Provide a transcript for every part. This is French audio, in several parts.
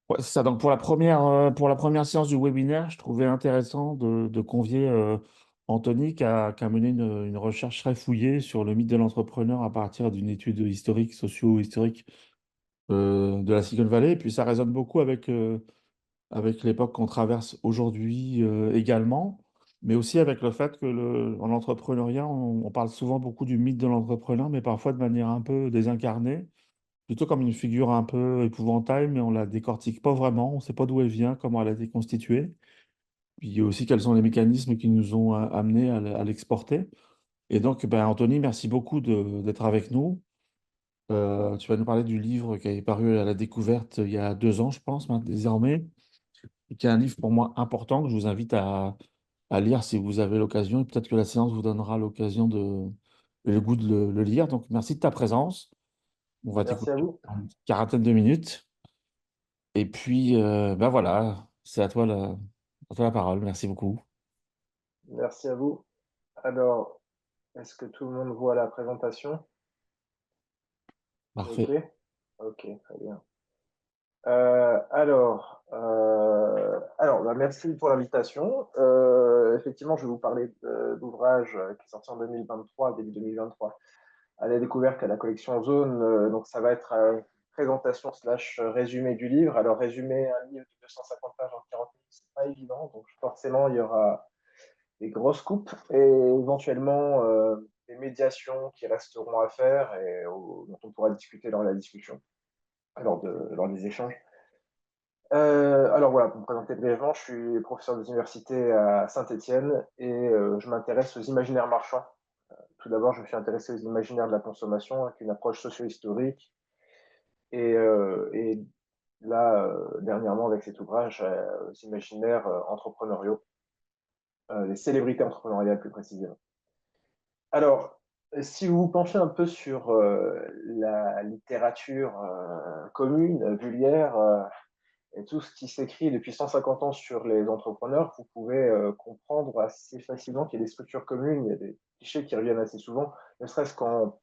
Ouais, c'est ça. Donc pour la première séance du webinaire, je trouvais intéressant de convier Anthony qui a mené une recherche très fouillée sur le mythe de l'entrepreneur à partir d'une étude historique, socio-historique de la Silicon Valley. Et puis ça résonne beaucoup avec l'époque qu'on traverse aujourd'hui également, mais aussi avec le fait que en entrepreneuriat, on parle souvent beaucoup du mythe de l'entrepreneur, mais parfois de manière un peu désincarnée, plutôt comme une figure un peu épouvantail, mais on la décortique pas vraiment, on ne sait pas d'où elle vient, comment elle a été constituée, puis aussi quels sont les mécanismes qui nous ont amenés à l'exporter. Et donc, ben, Anthony, merci beaucoup d'être avec nous. Tu vas nous parler du livre qui est paru à la découverte il y a 2 ans, je pense, désormais, et qui est un livre pour moi important que je vous invite à lire si vous avez l'occasion. Et peut-être que la séance vous donnera l'occasion le goût de le lire. Donc, merci de ta présence. On va Merci à t'écouter vous. en une quarantaine de minutes. Et puis, ben voilà, c'est à toi la parole. Merci beaucoup. Merci à vous. Alors, est-ce que tout le monde voit la présentation? C'est OK? Parfait. OK, très bien. Bah, merci pour l'invitation. Effectivement, je vais vous parler d'ouvrage qui est sorti en 2023, début 2023, à la découverte à la collection Zone. Donc, ça va être présentation slash résumé du livre. Alors, résumer un livre de 250 pages en 40 minutes, c'est pas évident. Donc, forcément, il y aura des grosses coupes et éventuellement des médiations qui resteront à faire et dont on pourra discuter lors de la discussion, lors des échanges. Alors voilà, pour me présenter brièvement, je suis professeur des universités à Saint-Étienne et je m'intéresse aux imaginaires marchands. Tout d'abord, je me suis intéressé aux imaginaires de la consommation avec une approche socio-historique et là, dernièrement avec cet ouvrage, aux imaginaires entrepreneuriaux, les célébrités entrepreneuriales plus précisément. Alors, si vous vous penchez un peu sur la littérature commune, vulgaire, et tout ce qui s'écrit depuis 150 ans sur les entrepreneurs, vous pouvez comprendre assez facilement qu'il y a des structures communes, il y a des clichés qui reviennent assez souvent, ne serait-ce en,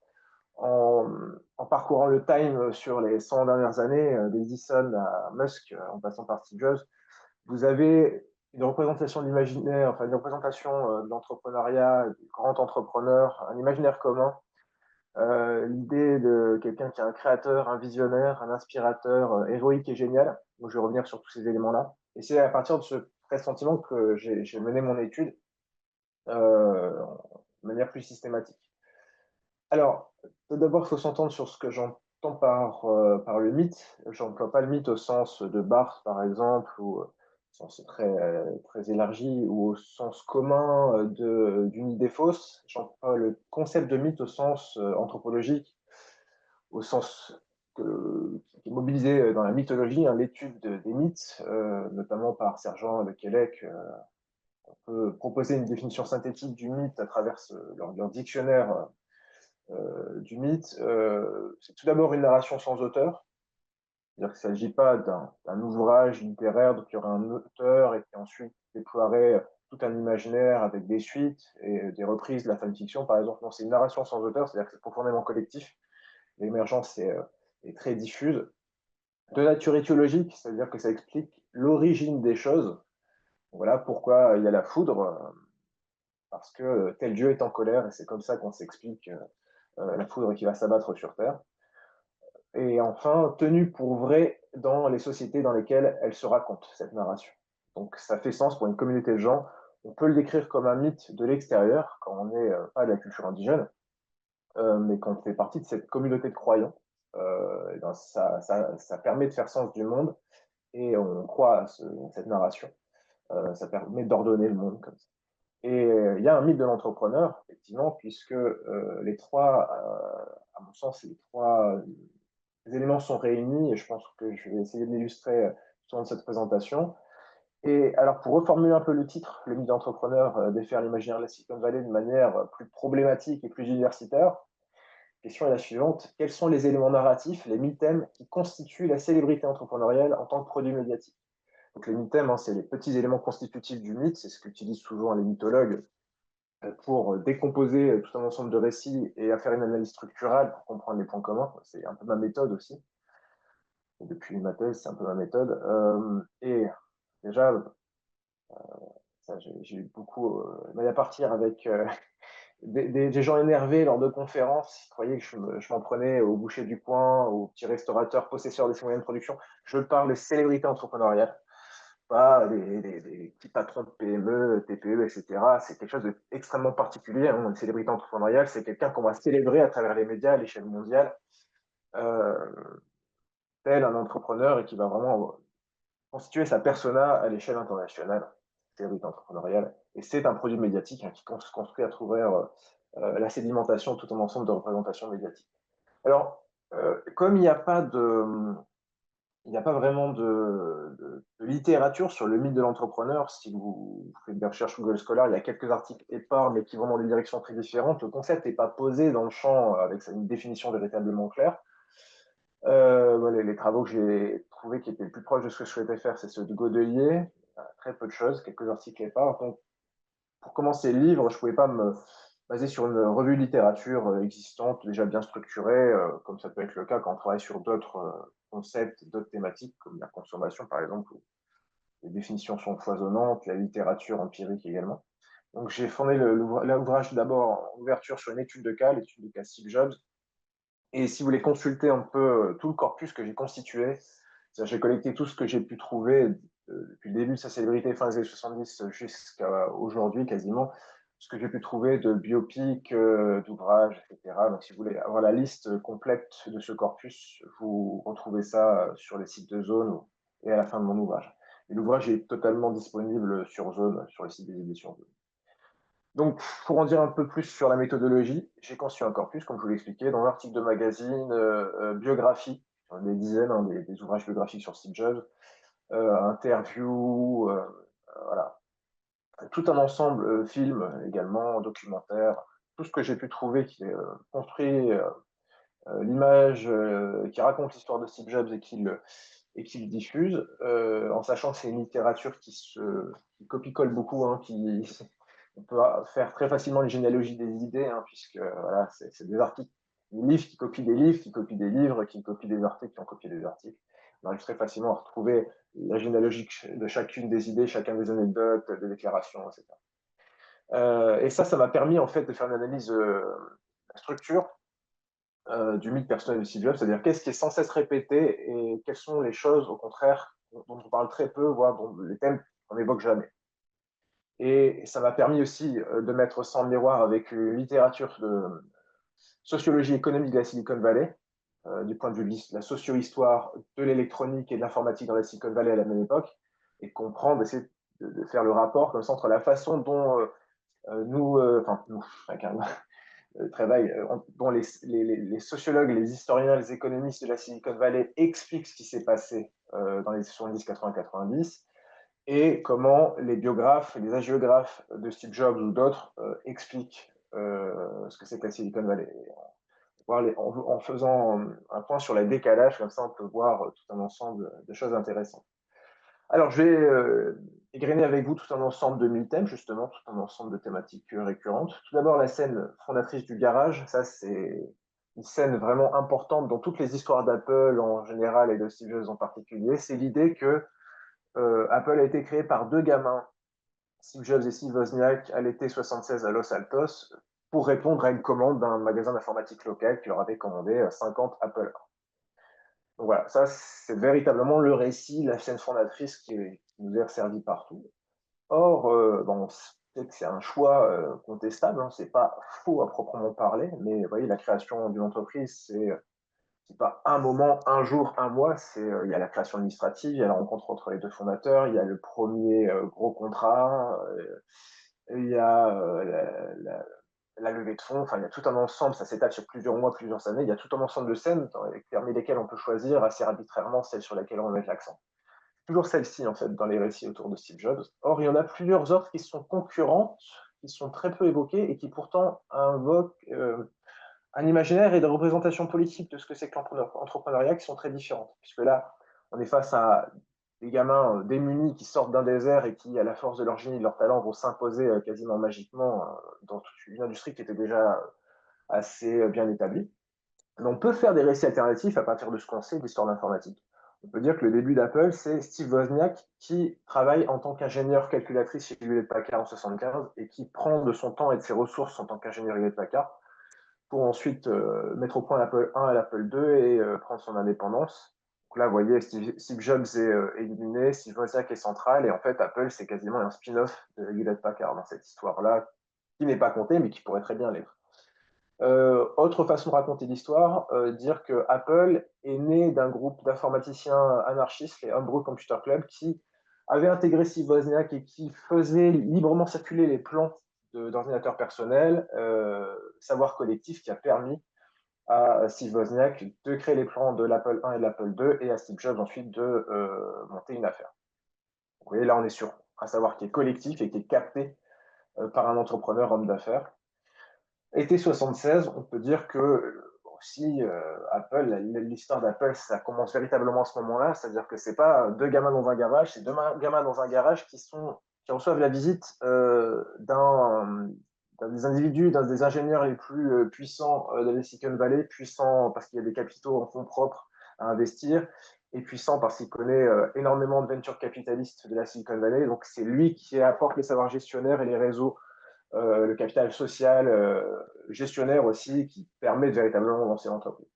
en parcourant le Time sur les 100 dernières années, d'Edison à Musk, en passant par Steve Jobs. Vous avez une représentation de l'imaginaire, enfin une représentation de l'entrepreneuriat, du grand entrepreneur, un imaginaire commun, l'idée de quelqu'un qui est un créateur, un visionnaire, un inspirateur héroïque et génial. Donc, je vais revenir sur tous ces éléments-là. Et c'est à partir de ce pressentiment que j'ai mené mon étude de manière plus systématique. Alors, tout d'abord, il faut s'entendre sur ce que j'entends par le mythe. Je n'emploie pas le mythe au sens de Barthes, par exemple, ou au sens très élargi, ou au sens commun d'une idée fausse. J'emploie le concept de mythe au sens anthropologique, au sens qui est mobilisé dans la mythologie, hein, l'étude des mythes, notamment par Sergent Le Quélec. On peut proposer une définition synthétique du mythe à travers leur dictionnaire du mythe. C'est tout d'abord une narration sans auteur, c'est-à-dire qu'il ne s'agit pas d'un ouvrage littéraire, donc il y aurait un auteur et qui ensuite déploierait tout un imaginaire avec des suites et des reprises de la fanfiction, par exemple. Non, c'est une narration sans auteur, c'est-à-dire que c'est profondément collectif. L'émergence est très diffuse. De nature étiologique, c'est-à-dire que ça explique l'origine des choses. Voilà pourquoi il y a la foudre, parce que tel dieu est en colère et c'est comme ça qu'on s'explique la foudre qui va s'abattre sur Terre. Et enfin, tenue pour vraie dans les sociétés dans lesquelles elle se raconte, cette narration. Donc ça fait sens pour une communauté de gens. On peut le décrire comme un mythe de l'extérieur, quand on n'est pas de la culture indigène, mais quand on fait partie de cette communauté de croyants. Et ben ça permet de faire sens du monde et on croit à cette narration. Ça permet d'ordonner le monde comme ça. Et il y a un mythe de l'entrepreneur, effectivement, puisque les trois, à mon sens, les trois éléments sont réunis, et je pense que je vais essayer de l'illustrer tout au long de cette présentation. Et alors, pour reformuler un peu le titre, le mythe d'entrepreneur, défaire l'imaginaire de la Silicon Valley de manière plus problématique et plus universitaire, la question est la suivante. Quels sont les éléments narratifs, les mythèmes qui constituent la célébrité entrepreneuriale en tant que produit médiatique? Donc les mythèmes, hein, c'est les petits éléments constitutifs du mythe, c'est ce qu'utilisent souvent les mythologues pour décomposer tout un ensemble de récits et à faire une analyse structurale pour comprendre les points communs. C'est un peu ma méthode aussi. depuis ma thèse, c'est un peu ma méthode. Et déjà, j'ai eu beaucoup mal à partir avec des gens énervés lors de conférences qui croyaient que je m'en prenais au boucher du coin, au petit restaurateur possesseur des moyens de production. Je parle des célébrités entrepreneuriales, pas des petits patrons de PME, TPE, etc. C'est quelque chose d'extrêmement particulier. Hein. Une célébrité entrepreneuriale, c'est quelqu'un qu'on va célébrer à travers les médias à l'échelle mondiale, euh, tel un entrepreneur et qui va vraiment constituer sa persona à l'échelle internationale, célébrité entrepreneuriale. Et c'est un produit médiatique hein, qui se construit à travers la sédimentation de tout un ensemble de représentations médiatiques. Alors, comme il n'y a pas vraiment de littérature sur le mythe de l'entrepreneur. Si vous faites des recherches Google Scholar, il y a quelques articles épars, mais qui vont dans des directions très différentes. Le concept n'est pas posé dans le champ avec une définition véritablement claire. Les travaux que j'ai trouvés qui étaient le plus proches de ce que je souhaitais faire, c'est ceux de Godelier. Très peu de choses, quelques articles épars. Donc, pour commencer le livre, je ne pouvais pas me baser sur une revue de littérature existante, déjà bien structurée, comme ça peut être le cas quand on travaille sur d'autres concepts, d'autres thématiques, comme la consommation par exemple, où les définitions sont foisonnantes, la littérature empirique également. Donc j'ai fondé l'ouvrage d'abord en ouverture sur une étude de cas, l'étude de cas Steve Jobs. Et si vous voulez consulter un peu tout le corpus que j'ai constitué, j'ai collecté tout ce que j'ai pu trouver depuis le début de sa célébrité, fin des années 70 jusqu'à aujourd'hui quasiment, ce que j'ai pu trouver de biopics, d'ouvrages, etc. Donc si vous voulez avoir la liste complète de ce corpus, vous retrouvez ça sur les sites de Zone et à la fin de mon ouvrage. Et l'ouvrage est totalement disponible sur Zone, sur les sites des éditions Zone. Donc, pour en dire un peu plus sur la méthodologie, j'ai conçu un corpus, comme je vous l'ai expliqué, dans l'article de magazine, biographie, des dizaines, hein, des ouvrages biographiques sur Steve Jobs, interviews, voilà. Tout un ensemble, film également, documentaire, tout ce que j'ai pu trouver qui est construit, l'image, qui raconte l'histoire de Steve Jobs et qui le diffuse, en sachant que c'est une littérature qui copie-colle beaucoup, hein, on peut faire très facilement une généalogie des idées, hein, puisque voilà, c'est des articles, des livres qui copient des livres, qui copient des livres, qui copient des articles, qui ont copié des articles. On arrive très facilement à retrouver la généalogie de chacune des idées, chacun des anecdotes, des déclarations, etc. Et ça m'a permis en fait de faire une analyse de la structure du mythe personnel de Steve Jobs, c'est-à-dire qu'est-ce qui est sans cesse répété et quelles sont les choses, au contraire, dont on parle très peu, voire dont les thèmes qu'on n'évoque jamais. Et ça m'a permis aussi de mettre ça en miroir avec une littérature de sociologie économique de la Silicon Valley, du point de vue de la socio-histoire de l'électronique et de l'informatique dans la Silicon Valley à la même époque, et comprendre, essayer de faire le rapport comme ça entre la façon dont nous, travail dont les sociologues, les historiens, les économistes de la Silicon Valley expliquent ce qui s'est passé dans les 70, 80, 90 et comment les biographes, les hagiographes de Steve Jobs ou d'autres expliquent ce que c'est que la Silicon Valley. En faisant un point sur le décalage, comme ça on peut voir tout un ensemble de choses intéressantes. Alors, je vais égrener avec vous tout un ensemble de 1000 thèmes, justement, tout un ensemble de thématiques récurrentes. Tout d'abord, la scène fondatrice du garage. Ça, c'est une scène vraiment importante dans toutes les histoires d'Apple en général et de Steve Jobs en particulier. C'est l'idée que Apple a été créé par deux gamins, Steve Jobs et Steve Wozniak, à l'été 76 à Los Altos, pour répondre à une commande d'un magasin d'informatique local qui leur avait commandé 50 Apple. Donc voilà, ça, c'est véritablement le récit, la scène fondatrice qui nous est resservie partout. Or, bon, peut-être que c'est un choix contestable, hein, c'est pas faux à proprement parler, mais vous voyez, la création d'une entreprise, c'est pas un moment, un jour, un mois, il y a la création administrative, il y a la rencontre entre les deux fondateurs, il y a le premier gros contrat, il y a la levée de fonds, enfin, il y a tout un ensemble, ça s'étale sur plusieurs mois, plusieurs années, il y a tout un ensemble de scènes parmi lesquelles on peut choisir assez arbitrairement celle sur laquelle on va mettre l'accent. Toujours celle-ci, en fait, dans les récits autour de Steve Jobs. Or, il y en a plusieurs autres qui sont concurrentes, qui sont très peu évoquées et qui pourtant invoquent un imaginaire et des représentations politiques de ce que c'est que l'entrepreneuriat qui sont très différentes. Puisque là, on est face à des gamins démunis qui sortent d'un désert et qui, à la force de leur génie, de leur talent, vont s'imposer quasiment magiquement dans toute une industrie qui était déjà assez bien établie. Mais on peut faire des récits alternatifs à partir de ce qu'on sait de l'histoire de l'informatique. On peut dire que le début d'Apple, c'est Steve Wozniak qui travaille en tant qu'ingénieur calculatrice chez Hewlett-Packard en 75 et qui prend de son temps et de ses ressources en tant qu'ingénieur Hewlett-Packard pour ensuite mettre au point l'Apple 1 et l'Apple 2 et prendre son indépendance. Donc là, vous voyez, Steve Jobs est éliminé, Steve Wozniak est central, et en fait, Apple, c'est quasiment un spin-off de Hewlett-Packard dans cette histoire-là, qui n'est pas comptée, mais qui pourrait très bien l'être. Autre façon de raconter l'histoire, dire que Apple est né d'un groupe d'informaticiens anarchistes, les Homebrew Computer Club, qui avaient intégré Steve Wozniak et qui faisaient librement circuler les plans d'ordinateurs personnels, savoir collectif qui a permis à Steve Wozniak de créer les plans de l'Apple 1 et de l'Apple 2 et à Steve Jobs ensuite de monter une affaire. Vous voyez, là on est sur un savoir qui est collectif et qui est capté par un entrepreneur homme d'affaires. Été 76, on peut dire que aussi Apple, l'histoire d'Apple, ça commence véritablement à ce moment-là, c'est-à-dire que c'est pas deux gamins dans un garage, c'est deux gamins dans un garage qui reçoivent la visite d'un des individus, d'un des ingénieurs les plus puissants de la Silicon Valley, puissant parce qu'il y a des capitaux en fonds propres à investir, et puissant parce qu'il connaît énormément de venture capitalistes de la Silicon Valley. Donc c'est lui qui apporte les savoirs gestionnaires et les réseaux, le capital social, gestionnaire aussi, qui permet de véritablement lancer l'entreprise.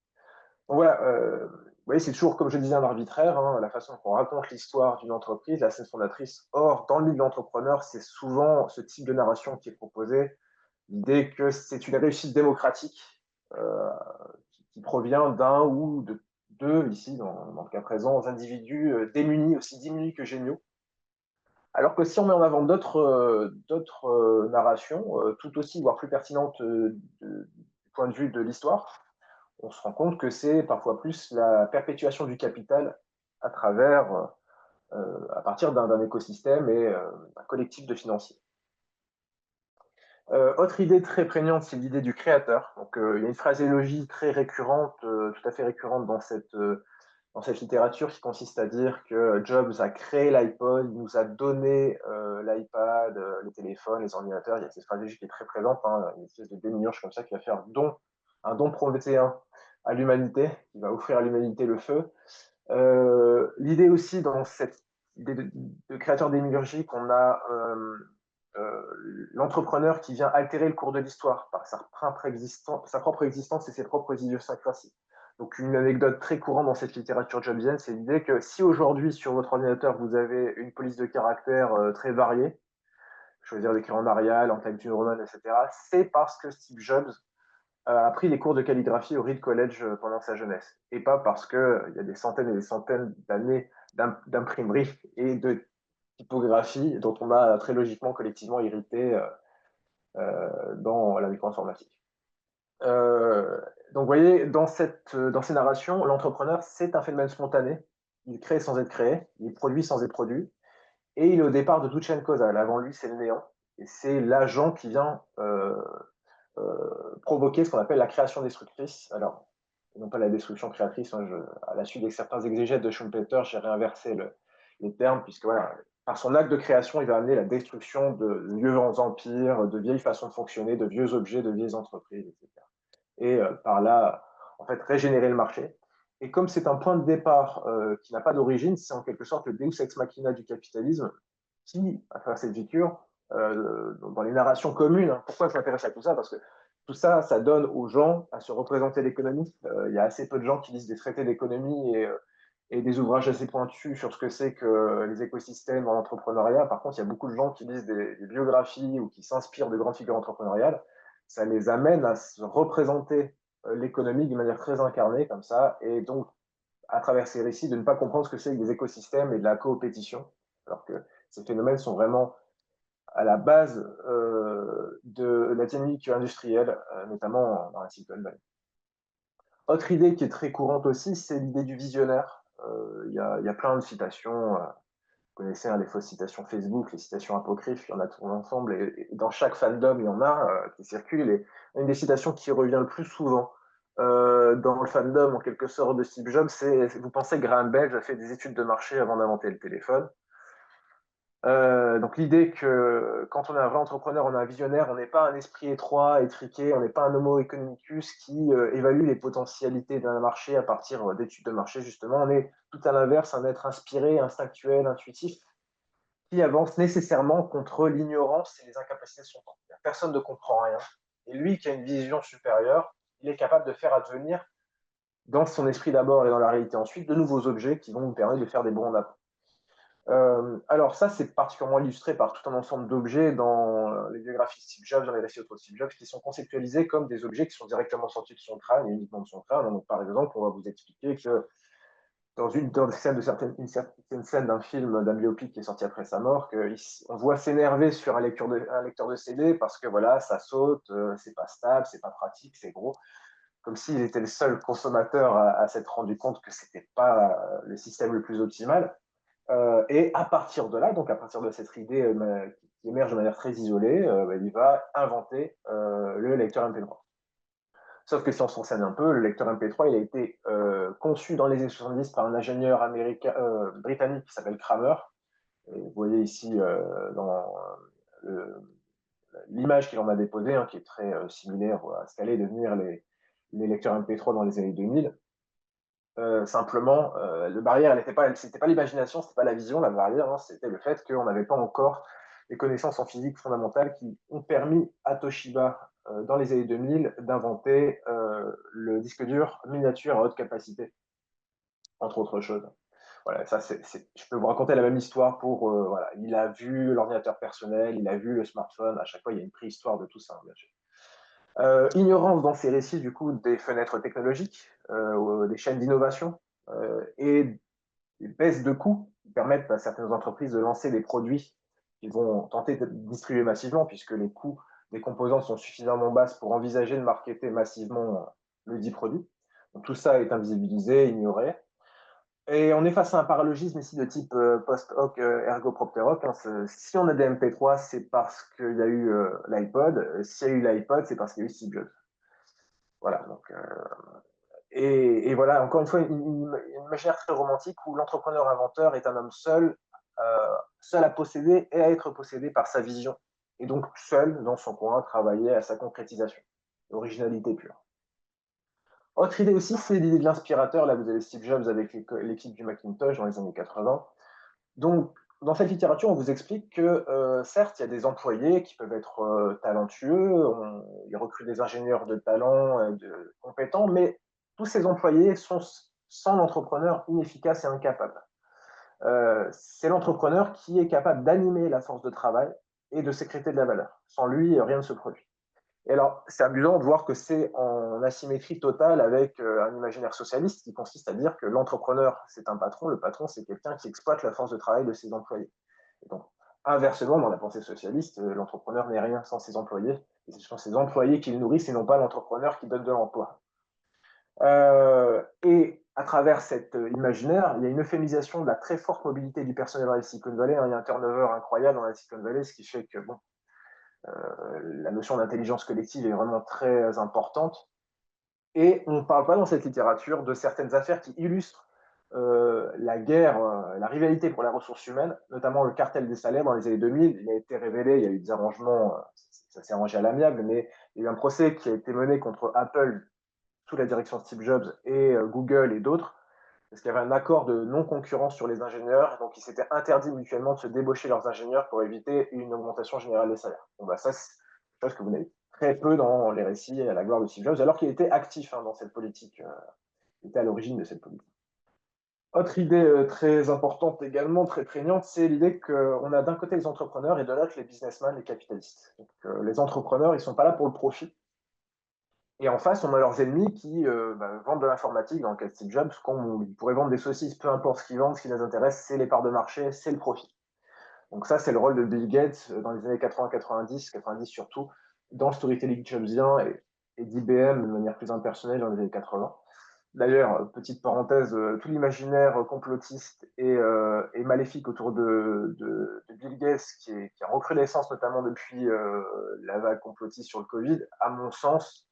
Donc voilà, vous voyez, c'est toujours, comme je disais, un arbitraire, hein, la façon qu'on raconte l'histoire d'une entreprise, la scène fondatrice. Or, dans le milieu de l'entrepreneur, c'est souvent ce type de narration qui est proposé, l'idée que c'est une réussite démocratique qui provient d'un ou de deux, ici, dans le cas présent, individus démunis, aussi démunis que géniaux. Alors que si on met en avant d'autres narrations, tout aussi, voire plus pertinentes du point de vue de l'histoire, on se rend compte que c'est parfois plus la perpétuation du capital à travers, à partir d'un écosystème et un collectif de financiers. Autre idée très prégnante, c'est l'idée du créateur. Donc, il y a une phraséologie très récurrente, tout à fait récurrente dans cette littérature qui consiste à dire que Jobs a créé l'iPod, il nous a donné l'iPad, les téléphones, les ordinateurs. Il y a cette stratégie qui est très présente, hein, une espèce de démiurge comme ça qui va faire un don prométhéen à l'humanité, qui va offrir à l'humanité le feu. L'idée aussi dans cette idée de créateur démiurgique, on a l'entrepreneur qui vient altérer le cours de l'histoire par sa propre existence et ses propres idiosyncrasies. Donc une anecdote très courante dans cette littérature jobsienne, c'est l'idée que si aujourd'hui sur votre ordinateur vous avez une police de caractère très variée, choisir d'écrire en Arial, en Times New Roman, etc., c'est parce que Steve Jobs a pris des cours de calligraphie au Reed College pendant sa jeunesse, et pas parce qu'il y a des centaines et des centaines d'années d'imprimerie et de typographie dont on a très logiquement, collectivement hérité dans la micro-informatique. Donc, vous voyez, dans ces narrations, l'entrepreneur, c'est un phénomène spontané. Il crée sans être créé, il produit sans être produit, et il est au départ de toute chaîne causale. Avant lui, c'est le néant, et c'est l'agent qui vient provoquer ce qu'on appelle la création destructrice. Alors, non pas la destruction créatrice, hein, à la suite de certains exégètes de Schumpeter, j'ai réinversé les termes, puisque voilà, par son acte de création, il va amener la destruction de vieux empires, de vieilles façons de fonctionner, de vieux objets, de vieilles entreprises, etc. Et par là, en fait, régénérer le marché. Et comme c'est un point de départ qui n'a pas d'origine, c'est en quelque sorte le deus ex machina du capitalisme qui, à travers cette figure, dans les narrations communes, hein, pourquoi je m'intéresse à tout ça? Parce que tout ça, ça donne aux gens à se représenter l'économie. Il y a assez peu de gens qui lisent des traités d'économie et des ouvrages assez pointus sur ce que c'est que les écosystèmes dans l'entrepreneuriat. Par contre, il y a beaucoup de gens qui lisent des biographies ou qui s'inspirent de grandes figures entrepreneuriales. Ça les amène à se représenter l'économie d'une manière très incarnée, comme ça, et donc, à travers ces récits, de ne pas comprendre ce que c'est que des écosystèmes et de la coopétition, alors que ces phénomènes sont vraiment à la base de la dynamique industrielle, notamment dans la Silicon Valley. Autre idée qui est très courante aussi, c'est l'idée du visionnaire. Il y a plein de citations. Vous connaissez les fausses citations Facebook, les citations apocryphes, il y en a tout ensemble. Et dans chaque fandom, il y en a qui circulent. Et une des citations qui revient le plus souvent dans le fandom, en quelque sorte, de Steve Jobs, c'est vous pensez que Graham Bell a fait des études de marché avant d'inventer le téléphone? Donc l'idée que quand on est un vrai entrepreneur, on est un visionnaire, on n'est pas un esprit étroit, étriqué, on n'est pas un homo economicus qui évalue les potentialités d'un marché à partir d'études de marché, justement. On est tout à l'inverse, un être inspiré, instinctuel, intuitif, qui avance nécessairement contre l'ignorance et les incapacités de son temps. Personne ne comprend rien. Et lui qui a une vision supérieure, il est capable de faire advenir, dans son esprit d'abord et dans la réalité ensuite, de nouveaux objets qui vont nous permettre de faire des bons en avant. Alors ça, c'est particulièrement illustré par tout un ensemble d'objets dans les biographies de Steve Jobs, dans les récits autour de Steve Jobs, qui sont conceptualisés comme des objets qui sont directement sortis de son crâne et uniquement de son crâne. Donc, par exemple, on va vous expliquer que dans une scène d'un film, d'un biopic qui est sorti après sa mort, on voit s'énerver sur un lecteur de CD parce que voilà, ça saute, c'est pas stable, c'est pas pratique, c'est gros, comme s'il était le seul consommateur à s'être rendu compte que c'était pas le système le plus optimal. Et à partir de là, donc à partir de cette idée qui émerge de manière très isolée, il va inventer le lecteur MP3. Sauf que si on se renseigne un peu, le lecteur MP3, il a été conçu dans les années 70 par un ingénieur britannique qui s'appelle Kramer. Et vous voyez ici dans l'image qu'il en a déposée, hein, qui est très similaire à ce qu'allaient devenir les lecteurs MP3 dans les années 2000. Simplement, la barrière, c'était pas l'imagination, c'était pas la vision, la barrière, hein, c'était le fait qu'on n'avait pas encore les connaissances en physique fondamentales qui ont permis à Toshiba, dans les années 2000, d'inventer le disque dur miniature à haute capacité, entre autres choses. Voilà, ça, je peux vous raconter la même histoire pour, voilà, il a vu l'ordinateur personnel, il a vu le smartphone, à chaque fois, il y a une préhistoire de tout ça, hein, bien sûr. Ignorance dans ces récits, du coup, des fenêtres technologiques, des chaînes d'innovation, et des baisses de coûts qui permettent à certaines entreprises de lancer des produits qu'ils vont tenter de distribuer massivement, puisque les coûts des composants sont suffisamment bas pour envisager de marketer massivement le dit produit. Donc, tout ça est invisibilisé, ignoré. Et on est face à un paralogisme ici de type post hoc ergo propter hoc. Hein. Si on a des MP3, c'est parce qu'il y a eu l'iPod. S'il y a eu l'iPod, c'est parce qu'il y a eu Steve Jobs. Voilà. Donc, et voilà, encore une fois, une imaginaire très romantique où l'entrepreneur inventeur est un homme seul, seul à posséder et à être possédé par sa vision. Et donc seul dans son coin, travailler à sa concrétisation. Originalité pure. Autre idée aussi, c'est l'idée de l'inspirateur. Là, vous avez Steve Jobs avec l'équipe du Macintosh dans les années 80. Donc, dans cette littérature, on vous explique que, certes, il y a des employés qui peuvent être talentueux, ils recrutent des ingénieurs de talent, de compétents, mais tous ces employés sont, sans l'entrepreneur, inefficaces et incapables. C'est l'entrepreneur qui est capable d'animer la force de travail et de sécréter de la valeur. Sans lui, rien ne se produit. Et alors, c'est amusant de voir que c'est en asymétrie totale avec un imaginaire socialiste qui consiste à dire que l'entrepreneur, c'est un patron, le patron, c'est quelqu'un qui exploite la force de travail de ses employés. Et donc, inversement, dans la pensée socialiste, l'entrepreneur n'est rien sans ses employés, et ce sont ses employés qui le nourrissent et non pas l'entrepreneur qui donne de l'emploi. Et à travers cet imaginaire, il y a une euphémisation de la très forte mobilité du personnel dans la Silicon Valley. Hein. Il y a un turnover incroyable dans la Silicon Valley, ce qui fait que bon, la notion d'intelligence collective est vraiment très importante. Et on ne parle pas dans cette littérature de certaines affaires qui illustrent la guerre, la rivalité pour les ressources humaines, notamment le cartel des salaires dans les années 2000. Il a été révélé, il y a eu des arrangements, ça s'est arrangé à l'amiable, mais il y a eu un procès qui a été mené contre Apple sous la direction de Steve Jobs et Google et d'autres, parce qu'il y avait un accord de non-concurrence sur les ingénieurs, donc ils s'étaient interdits mutuellement de se débaucher leurs ingénieurs pour éviter une augmentation générale des salaires. Bon, bah, ça, c'est quelque chose que vous n'avez très peu dans les récits à la gloire de Steve Jobs, alors qu'il était actif dans cette politique, il était à l'origine de cette politique. Autre idée très importante également, très prégnante, c'est l'idée qu'on a d'un côté les entrepreneurs et de l'autre les businessmen, les capitalistes. Donc, les entrepreneurs, ils ne sont pas là pour le profit, et en face, on a leurs ennemis qui vendent de l'informatique, dans le cas de Steve Jobs, comme ils pourraient vendre des saucisses, peu importe ce qu'ils vendent, ce qui les intéresse, c'est les parts de marché, c'est le profit. Donc ça, c'est le rôle de Bill Gates dans les années 80-90, 90 surtout, dans le storytelling jobsien et d'IBM de manière plus impersonnelle dans les années 80. D'ailleurs, petite parenthèse, tout l'imaginaire complotiste et maléfique autour de Bill Gates, qui est en recrudescence notamment depuis la vague complotiste sur le Covid, à mon sens,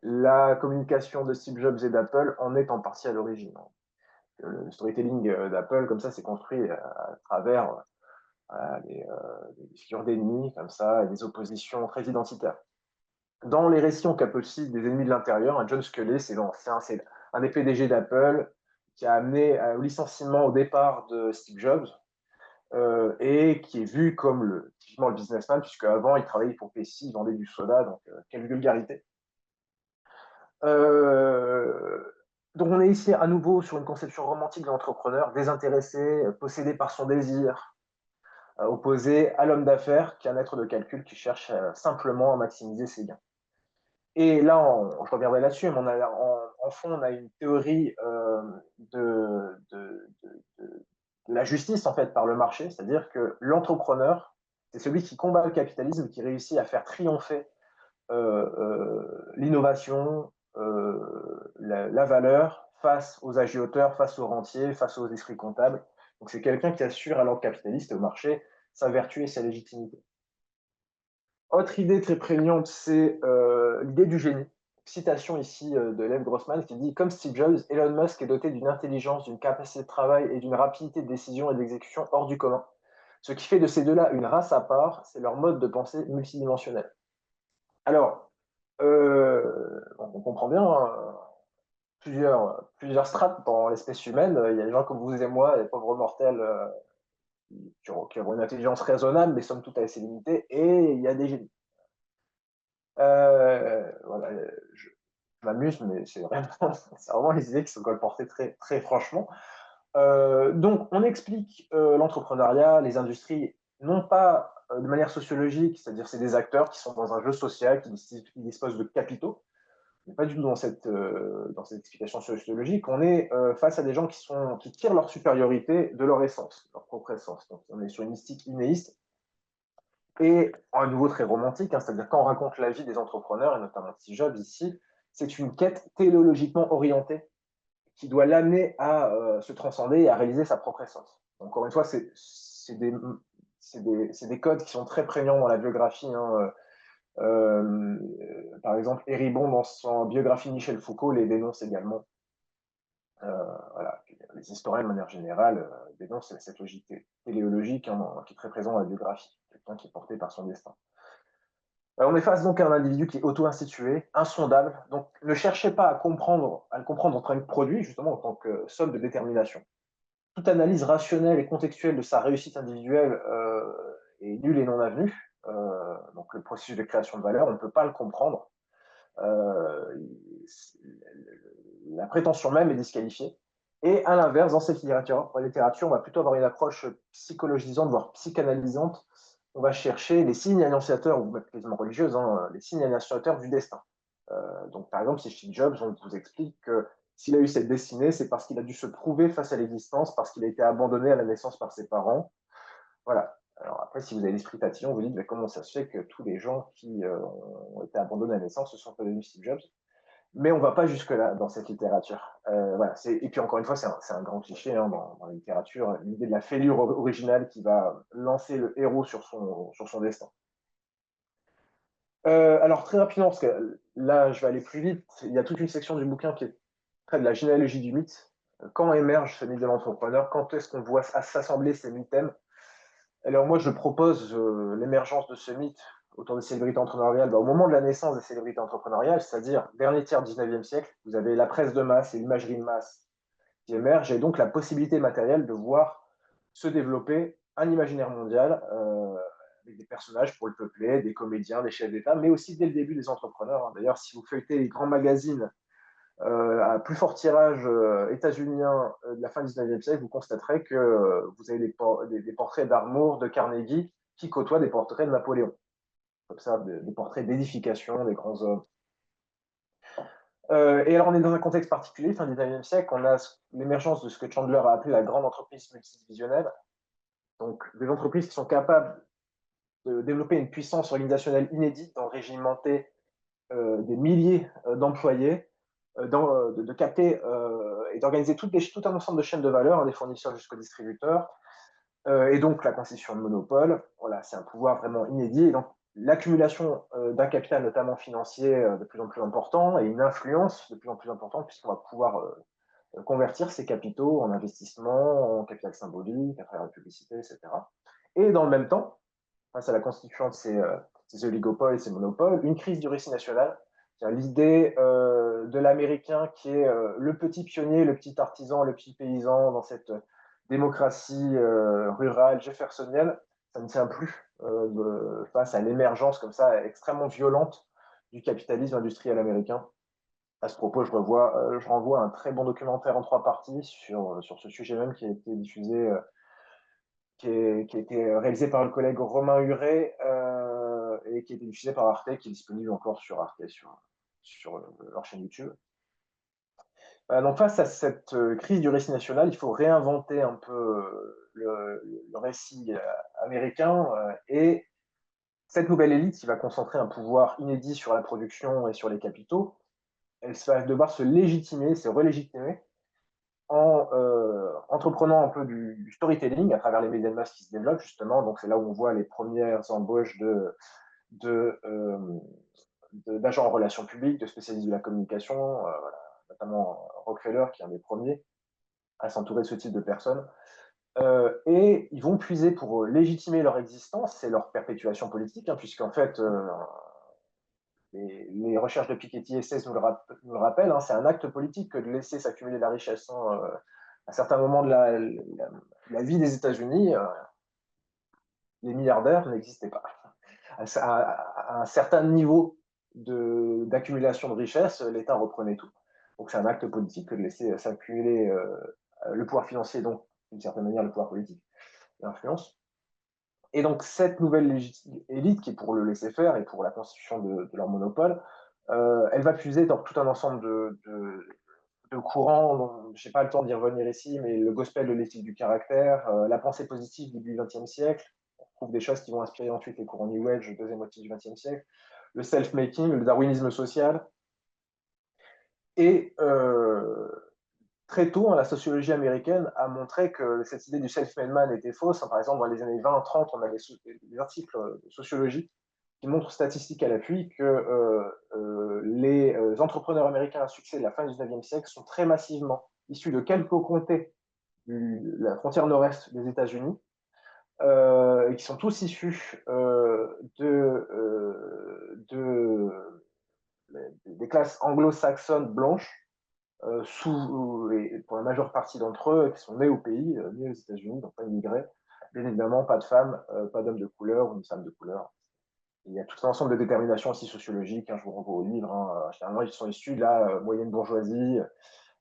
la communication de Steve Jobs et d'Apple en est en partie à l'origine. Le storytelling d'Apple, comme ça, s'est construit à travers voilà, des figures d'ennemis comme ça, et des oppositions très identitaires. Dans les récits, on capte aussi des ennemis de l'intérieur. Un John Sculley, c'est un des PDG d'Apple qui a amené au licenciement au départ de Steve Jobs, et qui est vu comme typiquement le businessman, puisque avant il travaillait pour Pepsi, il vendait du soda, donc quelle vulgarité. Euh, donc on est ici à nouveau sur une conception romantique de l'entrepreneur, désintéressé, possédé par son désir, opposé à l'homme d'affaires, qui est un être de calcul qui cherche simplement à maximiser ses gains. Et là, je reviendrai là-dessus, mais en fond, on a une théorie de la justice en fait par le marché, c'est-à-dire que l'entrepreneur, c'est celui qui combat le capitalisme, qui réussit à faire triompher l'innovation, la valeur face aux agioteurs, face aux rentiers, face aux esprits comptables. Donc c'est quelqu'un qui assure à l'ordre capitaliste et au marché sa vertu et sa légitimité. Autre idée très prégnante, c'est l'idée du génie. Citation ici de Lev Grossman qui dit: comme Steve Jobs, Elon Musk est doté d'une intelligence, d'une capacité de travail et d'une rapidité de décision et d'exécution hors du commun. Ce qui fait de ces deux-là une race à part, c'est leur mode de pensée multidimensionnel. Alors, on comprend bien plusieurs strates dans l'espèce humaine. Il y a des gens comme vous et moi, les pauvres mortels, qui ont une intelligence raisonnable, mais somme toute assez limitée, et il y a des génies. Voilà, je m'amuse, mais c'est vraiment les idées qui sont colportées très, très franchement. Donc, on explique l'entrepreneuriat, les industries, non pas de manière sociologique, c'est-à-dire c'est des acteurs qui sont dans un jeu social, qui disposent de capitaux, mais pas du tout dans cette explication sociologique. On est face à des gens qui tirent leur supériorité de leur essence, leur propre essence. Donc, on est sur une mystique innéiste et à nouveau très romantique, hein, c'est-à-dire quand on raconte la vie des entrepreneurs, et notamment Steve Jobs ici, c'est une quête téléologiquement orientée qui doit l'amener à se transcender et à réaliser sa propre essence. Encore une fois, c'est des codes qui sont très prégnants dans la biographie. Hein. Par exemple, Héribon, dans son biographie de Michel Foucault, les dénonce également. Voilà. Les historiens, de manière générale, dénoncent cette logique téléologique, hein, qui est très présente dans la biographie, quelqu'un qui est porté par son destin. On est face donc à un individu qui est auto-institué, insondable. Donc, ne cherchez pas à le comprendre en tant que produit, justement en tant que somme de détermination. Toute analyse rationnelle et contextuelle de sa réussite individuelle est nulle et non avenue. Donc, le processus de création de valeur, on ne peut pas le comprendre. Euh, la prétention même est disqualifiée. Et à l'inverse, dans cette littérature, on va plutôt avoir une approche psychologisante, voire psychanalysante. On va chercher les signes annonciateurs, ou même quasiment religieuses, hein, les signes annonciateurs du destin. Donc, par exemple, si Steve Jobs, on vous explique que s'il a eu cette destinée, c'est parce qu'il a dû se prouver face à l'existence, parce qu'il a été abandonné à la naissance par ses parents. Voilà. Alors après, si vous avez l'esprit tatillon, vous dites, mais comment ça se fait que tous les gens qui ont été abandonnés à la naissance se sont pas devenus Steve Jobs? Mais on ne va pas jusque-là dans cette littérature. Voilà. Et puis encore une fois, c'est un grand cliché, hein, dans la littérature, l'idée de la fêlure originale qui va lancer le héros sur son destin. Alors très rapidement, parce que là je vais aller plus vite, il y a toute une section du bouquin qui est près de la généalogie du mythe. Quand émerge ce mythe de l'entrepreneur? Quand est-ce qu'on voit s'assembler ces mythèmes? Alors moi je propose l'émergence de ce mythe autour des célébrités entrepreneuriales au moment de la naissance des célébrités entrepreneuriales, c'est-à-dire dernier tiers du 19e siècle. Vous avez la presse de masse et l'imagerie de masse qui émergent, et donc la possibilité matérielle de voir se développer un imaginaire mondial avec des personnages pour le peupler, des comédiens, des chefs d'État, mais aussi dès le début des entrepreneurs. D'ailleurs, si vous feuilletez les grands magazines à plus fort tirage états-unien de la fin du 19e siècle, vous constaterez que vous avez des portraits d'Armour, de Carnegie, qui côtoient des portraits de Napoléon. Comme ça, des portraits d'édification des grands hommes. Et alors, on est dans un contexte particulier, fin du 19e siècle, on a l'émergence de ce que Chandler a appelé la grande entreprise multidivisionnelle. Donc, des entreprises qui sont capables de développer une puissance organisationnelle inédite, d'enrégimenter des milliers d'employés, de capter et d'organiser tout un ensemble de chaînes de valeur, hein, des fournisseurs jusqu'aux distributeurs, et donc la constitution de monopole. Voilà, c'est un pouvoir vraiment inédit. Et donc, l'accumulation d'un capital, notamment financier, de plus en plus important, et une influence de plus en plus importante, puisqu'on va pouvoir convertir ces capitaux en investissement, en capital symbolique, à travers la publicité, etc. Et dans le même temps, face à la constitution de ces oligopoles et ces monopoles, une crise du récit national. L'idée de l'Américain qui est le petit pionnier, le petit artisan, le petit paysan dans cette démocratie rurale jeffersonienne, ça ne tient plus face à l'émergence comme ça extrêmement violente du capitalisme industriel américain. À ce propos, je renvoie à un très bon documentaire en 3 parties sur ce sujet même qui a été diffusé qui a été réalisé par le collègue Romain Huret et qui a été diffusé par Arte, qui est disponible encore sur Arte, sur leur chaîne YouTube. Donc face à cette crise du récit national, il faut réinventer un peu le récit américain et cette nouvelle élite qui va concentrer un pouvoir inédit sur la production et sur les capitaux, elle va devoir se légitimer, se relégitimer en entreprenant un peu du storytelling à travers les médias de masse qui se développent, justement. Donc, c'est là où on voit les premières embauches d'agents en relations publiques, de spécialistes de la communication, voilà, notamment Rockefeller, qui est un des premiers à s'entourer de ce type de personnes. Et ils vont puiser pour légitimer leur existence et leur perpétuation politique, hein, puisqu'en fait, les recherches de Piketty et Sayce nous le rappellent, hein, c'est un acte politique que de laisser s'accumuler la richesse. Hein, à certains moments de la vie des États-Unis, les milliardaires n'existaient pas. À un certain niveau d'accumulation de richesse, l'État reprenait tout. Donc c'est un acte politique que de laisser s'accumuler le pouvoir financier, donc d'une certaine manière le pouvoir politique, l'influence. Et donc cette nouvelle élite, qui est pour le laisser faire et pour la constitution de leur monopole, elle va puiser dans tout un ensemble de courants, je n'ai pas le temps d'y revenir ici, mais le gospel de l'éthique du caractère, la pensée positive du début du XXe siècle, on trouve des choses qui vont inspirer ensuite les courants New Age, deuxième moitié du XXe siècle, le self-making, le darwinisme social. Et très tôt, hein, la sociologie américaine a montré que cette idée du self-made man était fausse. Par exemple, dans les années 20-30, on a des articles sociologiques qui montrent statistiques à l'appui que les entrepreneurs américains à succès de la fin du 19e siècle sont très massivement issus de quelques comtés de la frontière nord-est des États-Unis, et qui sont tous issus des classes anglo-saxonnes blanches, et pour la majeure partie d'entre eux, qui sont nés au pays, nés aux États-Unis, donc pas immigrés. Bien évidemment, pas de femmes, pas d'hommes de couleur ou de femmes de couleur. Il y a tout un ensemble de déterminations aussi sociologiques, hein, je vous renvoie au livre. Hein, généralement, ils sont issus de la moyenne bourgeoisie,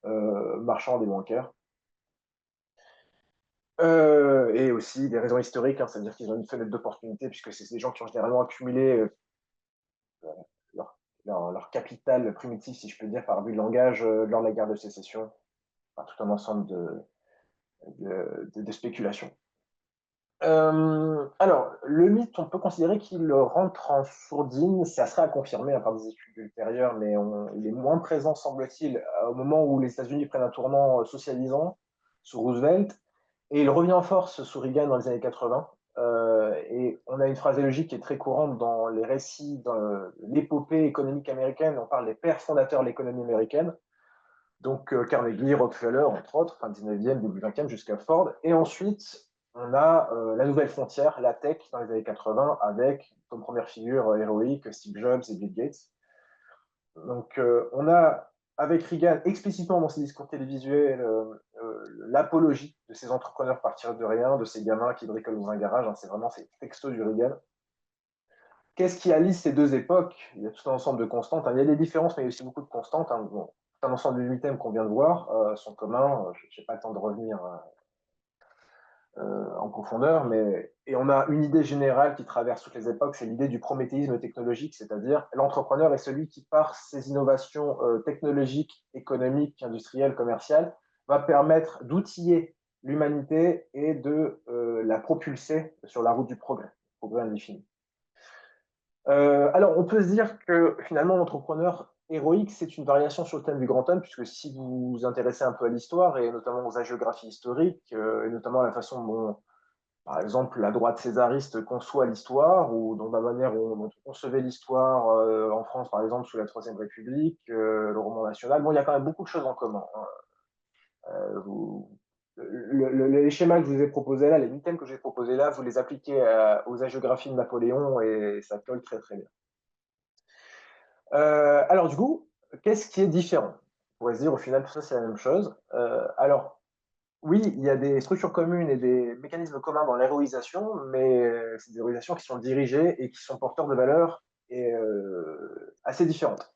marchands des bancaires. Et aussi des raisons historiques, hein, c'est-à-dire qu'ils ont une fenêtre d'opportunité, puisque c'est des gens qui ont généralement accumulé leur capital primitif, si je peux dire, par abus de langage, lors de la guerre de sécession. Enfin, tout un ensemble de spéculations. Alors, le mythe, on peut considérer qu'il rentre en sourdine, ça serait à confirmer par des études ultérieures, mais il est moins présent, semble-t-il, au moment où les États-Unis prennent un tournant socialisant sous Roosevelt, et il revient en force sous Reagan dans les années 80. Et on a une phraséologie qui est très courante dans les récits, dans l'épopée économique américaine, on parle des pères fondateurs de l'économie américaine, donc Carnegie, Rockefeller, entre autres, fin 19e, début 20e, jusqu'à Ford. Et ensuite, on a la nouvelle frontière, la tech, dans les années 80, avec comme première figure héroïque Steve Jobs et Bill Gates. Donc on a, avec Reagan, explicitement dans ses discours télévisuels, l'apologie de ces entrepreneurs partir de rien, de ces gamins qui bricolent dans un garage. Hein, c'est vraiment ces textos du Reagan. Qu'est-ce qui allie ces deux époques? Il y a tout un ensemble de constantes. Hein. Il y a des différences, mais il y a aussi beaucoup de constantes. Hein. Bon, tout un ensemble de 8 thèmes qu'on vient de voir sont communs. Je n'ai pas le temps de revenir en profondeur, et on a une idée générale qui traverse toutes les époques, c'est l'idée du prométhéisme technologique, c'est-à-dire l'entrepreneur est celui qui, par ses innovations technologiques, économiques, industrielles, commerciales, va permettre d'outiller l'humanité et de la propulser sur la route du progrès indéfini. Alors, on peut se dire que finalement, l'entrepreneur héroïque, c'est une variation sur le thème du grand homme, puisque si vous vous intéressez un peu à l'histoire, et notamment aux hagiographies historiques, et notamment à la façon dont, par exemple, la droite césariste conçoit l'histoire, ou dans la manière dont on concevait l'histoire en France, par exemple, sous la Troisième République, le roman national, bon, il y a quand même beaucoup de choses en commun. Hein. Vous les schémas que je vous ai proposés là, les items que j'ai proposés là, vous les appliquez aux hagiographies de Napoléon et ça colle très très bien. Alors du coup, qu'est-ce qui est différent? On pourrait se dire au final tout ça c'est la même chose. Alors oui, il y a des structures communes et des mécanismes communs dans l'héroïsation, mais c'est des héroïsations qui sont dirigées et qui sont porteurs de valeurs et assez différentes.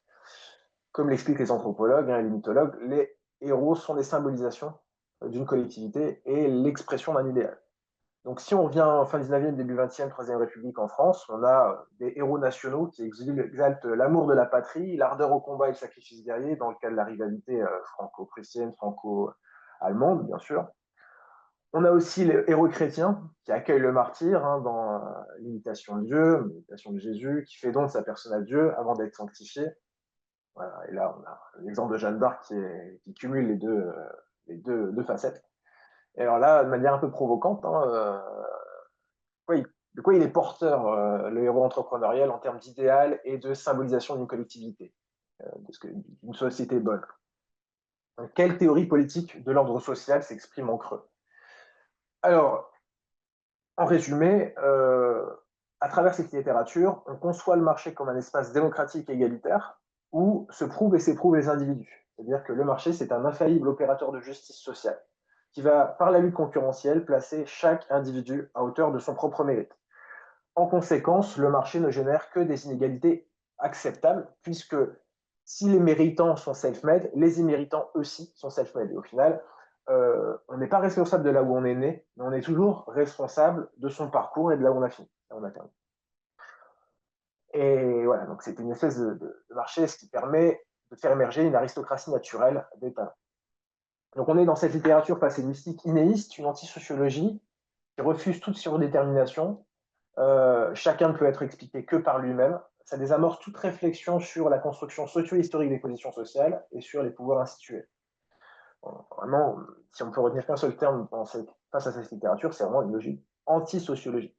Comme l'expliquent les anthropologues, hein, et les mythologues, les héros sont des symbolisations d'une collectivité et l'expression d'un idéal. Donc si on revient en fin 19e, début 20e, Troisième République en France, on a des héros nationaux qui exaltent l'amour de la patrie, l'ardeur au combat et le sacrifice guerrier dans le cadre de la rivalité franco-prussienne, franco-allemande, bien sûr. On a aussi les héros chrétiens qui accueillent le martyr hein, dans l'imitation de Dieu, l'imitation de Jésus, qui fait don de sa personne à Dieu avant d'être sanctifié. Voilà. Et là, on a l'exemple de Jeanne d'Arc qui cumule deux facettes. Et alors là, de manière un peu provocante, hein, de quoi il est porteur, le héros entrepreneurial, en termes d'idéal et de symbolisation d'une collectivité, d'une société bonne. Donc, quelle théorie politique de l'ordre social s'exprime en creux? Alors, en résumé, à travers cette littérature, on conçoit le marché comme un espace démocratique et égalitaire où se prouvent et s'éprouvent les individus. C'est-à-dire que le marché, c'est un infaillible opérateur de justice sociale qui va, par la lutte concurrentielle, placer chaque individu à hauteur de son propre mérite. En conséquence, le marché ne génère que des inégalités acceptables, puisque si les méritants sont self-made, les imméritants aussi sont self-made. Et au final, on n'est pas responsable de là où on est né, mais on est toujours responsable de son parcours et de là où on a fini. Là où on a terminé. Et voilà, donc c'est une espèce de marché, ce qui permet de faire émerger une aristocratie naturelle des talents. Donc on est dans cette littérature passée mystique inéiste, une anti-sociologie qui refuse toute surdétermination. Chacun ne peut être expliqué que par lui-même. Ça désamorce toute réflexion sur la construction socio-historique des positions sociales et sur les pouvoirs institués. Vraiment, si on peut retenir qu'un seul terme face à cette littérature, c'est vraiment une logique anti-sociologie,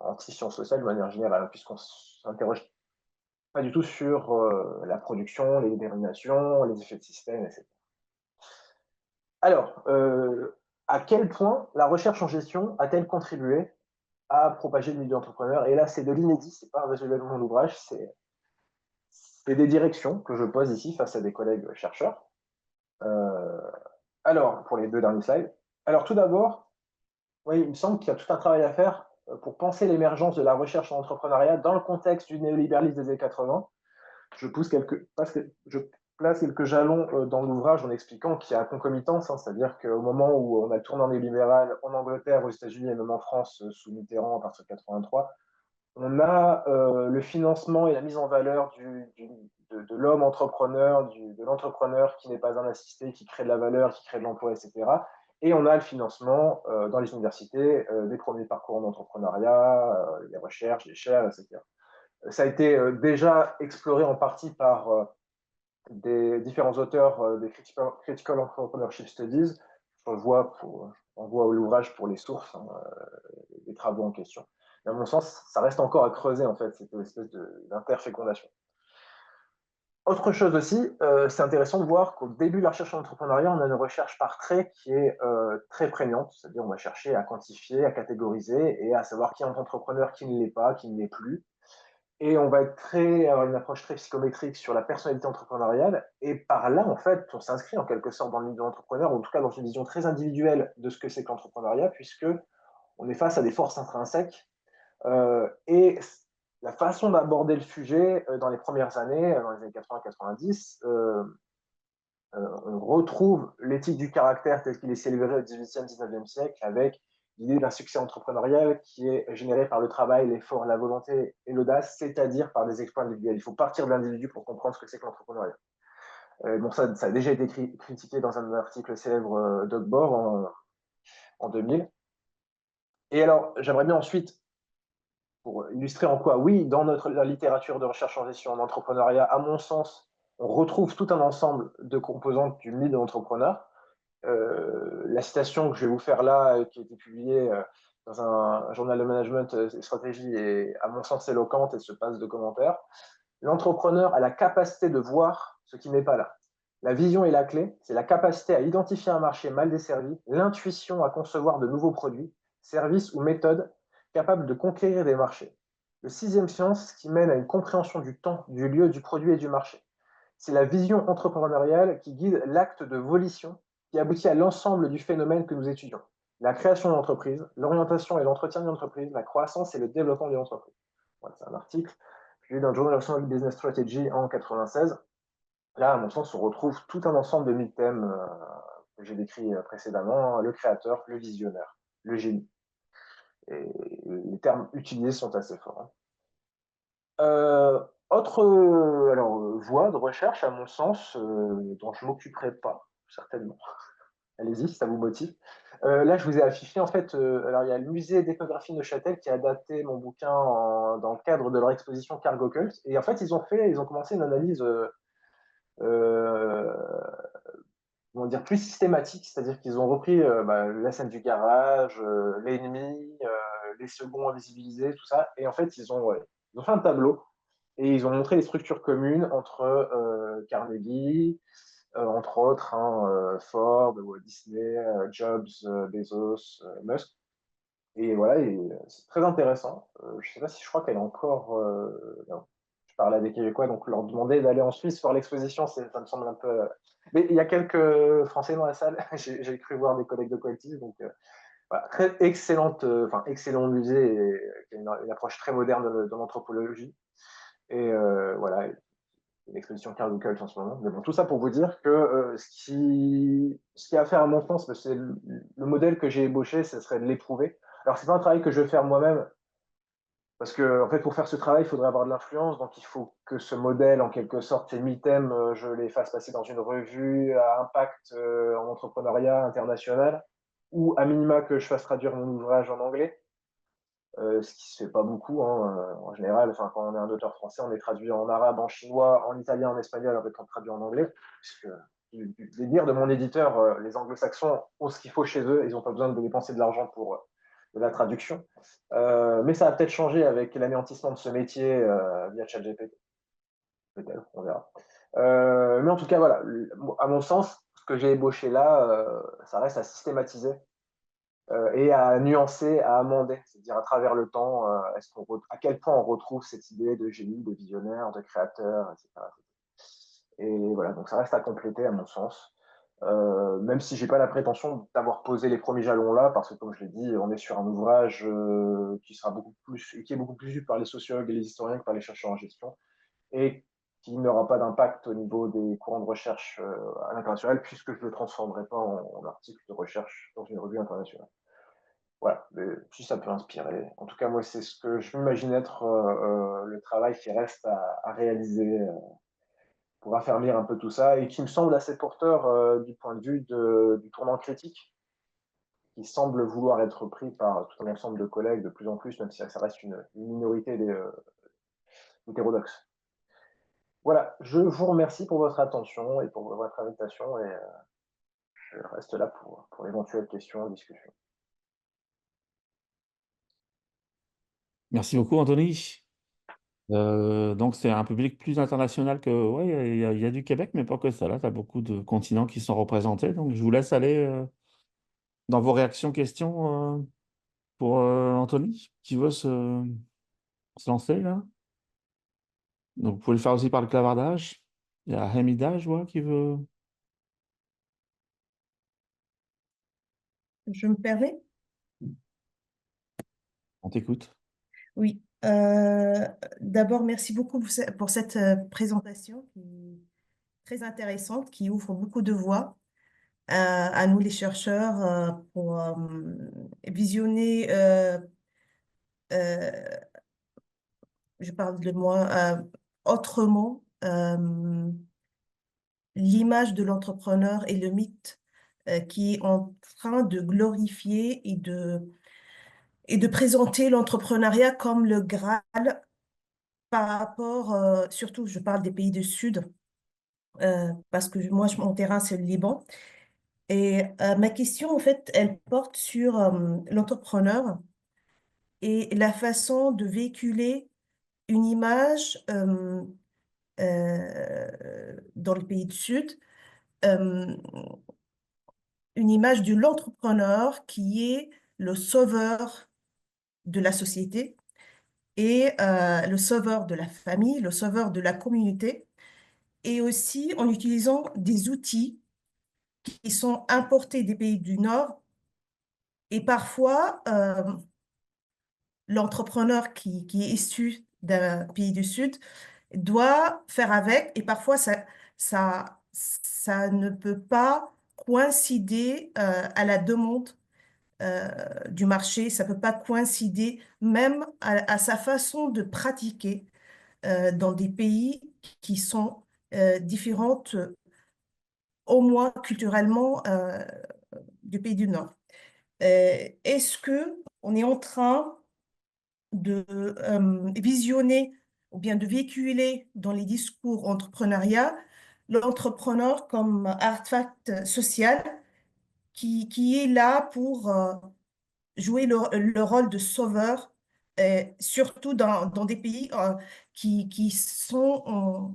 anti-sciences sociales de manière générale, puisqu'on ne s'interroge pas du tout sur la production, les déterminations, les effets de système, etc. Alors, à quel point la recherche en gestion a-t-elle contribué à propager le milieu entrepreneur? Et là, c'est de l'inédit, c'est pas un résumé de mon ouvrage, c'est des directions que je pose ici face à des collègues chercheurs. Euh, alors, pour les deux derniers slides. Alors, tout d'abord, oui, il me semble qu'il y a tout un travail à faire pour penser l'émergence de la recherche en entrepreneuriat dans le contexte du néolibéralisme des années 80. Je place quelques jalons dans l'ouvrage en expliquant qu'il y a concomitance, hein, c'est-à-dire qu'au moment où on a le tournant néolibéral en Angleterre, aux États-Unis et même en France sous Mitterrand à partir de 83, on a le financement et la mise en valeur de l'homme entrepreneur, de l'entrepreneur qui n'est pas un assisté, qui crée de la valeur, qui crée de l'emploi, etc. Et on a le financement dans les universités des premiers parcours en entrepreneuriat, les recherches, les chaires, etc. Ça a été déjà exploré en partie par des différents auteurs des Critical Entrepreneurship Studies. On voit l'ouvrage pour les sources hein, des travaux en question. Mais à mon sens, ça reste encore à creuser, en fait, cette espèce d'interfécondation. Autre chose aussi, c'est intéressant de voir qu'au début de la recherche en entrepreneuriat, on a une recherche par trait qui est très prégnante, c'est-à-dire on va chercher à quantifier, à catégoriser et à savoir qui est un entrepreneur, qui ne l'est pas, qui ne l'est plus. Et on va avoir une approche très psychométrique sur la personnalité entrepreneuriale. Et par là, en fait, on s'inscrit en quelque sorte dans le milieu de l'entrepreneur, ou en tout cas dans une vision très individuelle de ce que c'est que l'entrepreneuriat, puisque on est face à des forces intrinsèques. Et la façon d'aborder le sujet dans les premières années, dans les années 80-90, on retrouve l'éthique du caractère tel qu'il est célébré au 18e, 19e siècle, avec l'idée d'un succès entrepreneurial qui est généré par le travail, l'effort, la volonté et l'audace, c'est-à-dire par des exploits individuels. Il faut partir de l'individu pour comprendre ce que c'est que l'entrepreneuriat. Bon, ça a déjà été critiqué dans un article célèbre d'Ogbor en 2000. Et alors, j'aimerais bien ensuite, pour illustrer en quoi, oui, dans la littérature de recherche en gestion en entrepreneuriat, à mon sens, on retrouve tout un ensemble de composantes du mythe de l'entrepreneur. La citation que je vais vous faire là, qui a été publiée dans un journal de management et stratégie, est à mon sens éloquente et se passe de commentaires. L'entrepreneur a la capacité de voir ce qui n'est pas là. La vision est la clé, c'est la capacité à identifier un marché mal desservi, l'intuition à concevoir de nouveaux produits, services ou méthodes capables de conquérir des marchés. Le sixième science qui mène à une compréhension du temps, du lieu, du produit et du marché. C'est la vision entrepreneuriale qui guide l'acte de volition qui aboutit à l'ensemble du phénomène que nous étudions. La création d'entreprise, l'orientation et l'entretien d'une entreprise, la croissance et le développement d'une entreprise. Voilà, c'est un article que j'ai lu dans le Journal of Business Strategy en 96. Là, à mon sens, on retrouve tout un ensemble de mythèmes que j'ai décrits précédemment, le créateur, le visionnaire, le génie. Et les termes utilisés sont assez forts. Hein. Autre voie de recherche, à mon sens, dont je ne m'occuperai pas, certainement. Allez-y, si ça vous motive. Là, je vous ai affiché, en fait, alors il y a le musée d'ethnographie de Neuchâtel qui a adapté mon bouquin dans le cadre de leur exposition Cargo Cult. Et en fait, ils ont commencé une analyse euh, comment dire, plus systématique, c'est-à-dire qu'ils ont repris la scène du garage, l'ennemi, les seconds invisibilisés, tout ça. Et en fait, ils ont fait un tableau et ils ont montré les structures communes entre Carnegie, entre autres, hein, Ford, Walt Disney, Jobs, Bezos, Musk. Et voilà, c'est très intéressant. Je ne sais pas si je crois qu'elle est encore. Non. Je parlais à des Québécois, donc leur demander d'aller en Suisse faire l'exposition, ça me semble un peu. Mais il y a quelques Français dans la salle. J'ai cru voir des collègues de Coaltis, donc voilà, très excellente, excellent musée et qui a une approche très moderne de l'anthropologie. Et voilà, une exposition Carl Cult en ce moment. Mais bon, tout ça pour vous dire que ce qui a à faire à mon sens, c'est le modèle que j'ai ébauché, ce serait de l'éprouver. Alors, c'est pas un travail que je vais faire moi-même, parce que en fait, pour faire ce travail, il faudrait avoir de l'influence, donc il faut que ce modèle, en quelque sorte, ces mythèmes, je les fasse passer dans une revue à impact en entrepreneuriat international, ou à minima que je fasse traduire mon ouvrage en anglais. Ce qui se fait pas beaucoup, hein, en général. Enfin, quand on est un auteur français, on est traduit en arabe, en chinois, en italien, en espagnol, avec on traduit en anglais. Puisque du délire de mon éditeur, les anglo-saxons ont ce qu'il faut chez eux, ils n'ont pas besoin de dépenser de l'argent pour de la traduction. Mais ça a peut-être changé avec l'anéantissement de ce métier via ChatGPT. Peut-être, on verra. Mais en tout cas, voilà, à mon sens, ce que j'ai ébauché là, ça reste à systématiser et à nuancer, à amender, c'est-à-dire à travers le temps, à quel point on retrouve cette idée de génie, de visionnaire, de créateur, etc. Et voilà, donc ça reste à compléter à mon sens, même si j'ai pas la prétention d'avoir posé les premiers jalons là, parce que comme je l'ai dit, on est sur un ouvrage qui est beaucoup plus vu par les sociologues et les historiens que par les chercheurs en gestion, et qui n'aura pas d'impact au niveau des courants de recherche à l'international, puisque je ne le transformerai pas en article de recherche dans une revue internationale. Voilà, mais si ça peut inspirer. En tout cas, moi, c'est ce que je m'imagine être le travail qui reste à réaliser pour affermir un peu tout ça et qui me semble assez porteur du point de vue du tournant critique qui semble vouloir être pris par tout un ensemble de collègues de plus en plus, même si ça reste une minorité hétérodoxe. Voilà, je vous remercie pour votre attention et pour votre invitation et je reste là pour éventuelles questions et discussions. Merci beaucoup, Anthony. Donc, c'est un public plus international que. Ouais, il y a du Québec, mais pas que ça. Là, tu as beaucoup de continents qui sont représentés. Donc, je vous laisse aller dans vos réactions, questions pour Anthony, qui veut se lancer là. Donc, vous pouvez le faire aussi par le clavardage. Il y a Hamida, je vois, qui veut. Je me permets? On t'écoute. Oui. D'abord, merci beaucoup pour cette présentation qui est très intéressante, qui ouvre beaucoup de voies à nous, les chercheurs, pour visionner, euh, je parle de moi, autrement, l'image de l'entrepreneur et le mythe qui est en train de glorifier et de présenter l'entrepreneuriat comme le Graal par rapport, surtout je parle des pays du Sud, parce que moi, mon terrain, c'est le Liban. Et ma question, en fait, elle porte sur l'entrepreneur et la façon de véhiculer une image dans le pays du Sud euh, une image de l'entrepreneur qui est le sauveur de la société et le sauveur de la famille, le sauveur de la communauté, et aussi en utilisant des outils qui sont importés des pays du Nord. Et parfois, l'entrepreneur qui est issu d'un pays du Sud doit faire avec, et parfois ça ne peut pas coïncider à la demande du marché, ça ne peut pas coïncider même à sa façon de pratiquer dans des pays qui sont différentes, au moins culturellement, du pays du Nord. Est-ce que on est en train de visionner ou bien de véhiculer dans les discours entrepreneuriat l'entrepreneur comme artefact social qui est là pour jouer le rôle de sauveur, surtout dans des pays qui sont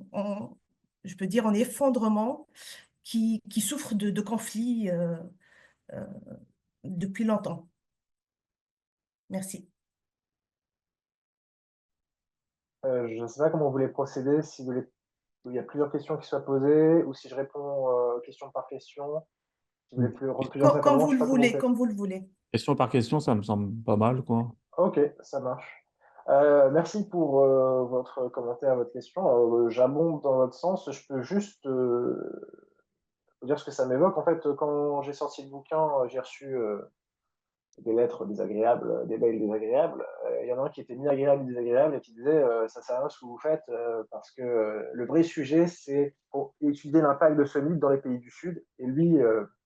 je peux dire, en effondrement, qui souffrent de conflits euh, depuis longtemps. Merci. Je ne sais pas comment vous voulez procéder, si vous voulez, il y a plusieurs questions qui soient posées, ou si je réponds question par question, si vous voulez rendre plusieurs Comme intervenants, vous je ne le sais pas comment on voulez, fait. comme vous le voulez. Question par question, ça me semble pas mal, quoi. Ok, ça marche. Merci pour votre commentaire, votre question. J'abonde dans votre sens. Je peux juste vous dire ce que ça m'évoque. En fait, quand j'ai sorti le bouquin, j'ai reçu des lettres désagréables, des mails désagréables. Il y en a un qui était mi-agréable, mi-désagréable, et qui disait ça sert à rien ce que vous faites, parce que le vrai sujet, c'est pour étudier l'impact de ce mythe dans les pays du Sud. Et lui,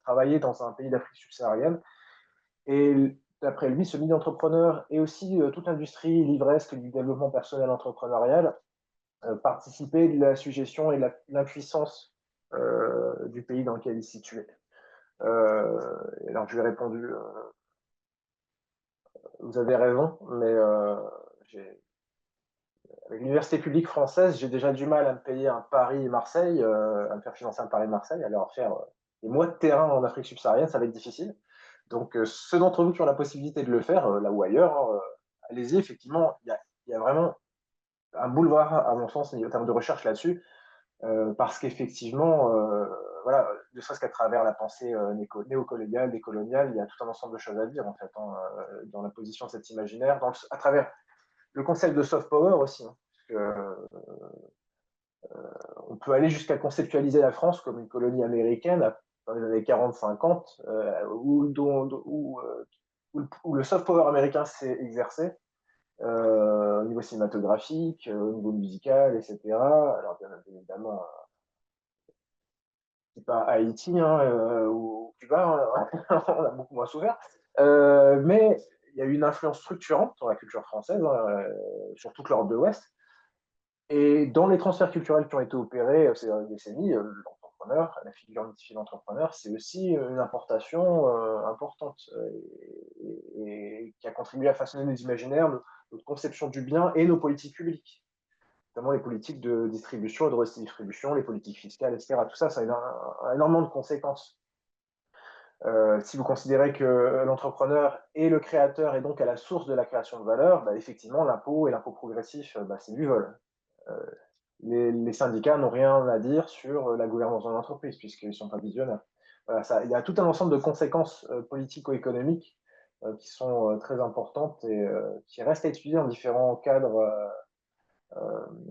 travaillait dans un pays d'Afrique subsaharienne. Et d'après lui, ce mythe d'entrepreneur et aussi toute l'industrie livresque du développement personnel entrepreneurial participaient de la suggestion et de l'impuissance du pays dans lequel il se situait. Et alors je lui ai répondu vous avez raison, mais avec l'université publique française, j'ai déjà du mal à me payer un Paris-Marseille, à me faire financer un Paris-Marseille, à leur faire des mois de terrain en Afrique subsaharienne, ça va être difficile. Donc, ceux d'entre vous qui ont la possibilité de le faire, là ou ailleurs, hein, allez-y, effectivement, il y a vraiment un boulevard, à mon sens, en termes de recherche là-dessus, parce qu'effectivement, voilà, ne serait-ce qu'à travers la pensée néocoloniale, décoloniale, il y a tout un ensemble de choses à dire, en fait, hein, dans la position de cet imaginaire, à travers le concept de soft power aussi, hein, on peut aller jusqu'à conceptualiser la France comme une colonie américaine dans les années 40-50, où le soft power américain s'est exercé au niveau cinématographique, au niveau musical, etc. Alors, bien évidemment, c'est pas Haïti hein, ou Cuba, hein, on a beaucoup moins souffert. Mais il y a eu une influence structurante sur la culture française, hein, sur toute l'Europe de l'Ouest. Et dans les transferts culturels qui ont été opérés ces dernières décennies, l'entrepreneur, la figure mythifiée d'entrepreneur, c'est aussi une importation importante et qui a contribué à façonner nos imaginaires, notre conception du bien et nos politiques publiques, notamment les politiques de distribution et de redistribution, les politiques fiscales, etc. Tout ça, ça a énormément de conséquences. Si vous considérez que l'entrepreneur est le créateur et donc à la source de la création de valeur, bah, effectivement, l'impôt et l'impôt progressif, bah, c'est du vol. Les syndicats n'ont rien à dire sur la gouvernance de l'entreprise, puisqu'ils ne sont pas visionnaires. Voilà, il y a tout un ensemble de conséquences politico-économiques qui sont très importantes et qui restent à étudier dans différents cadres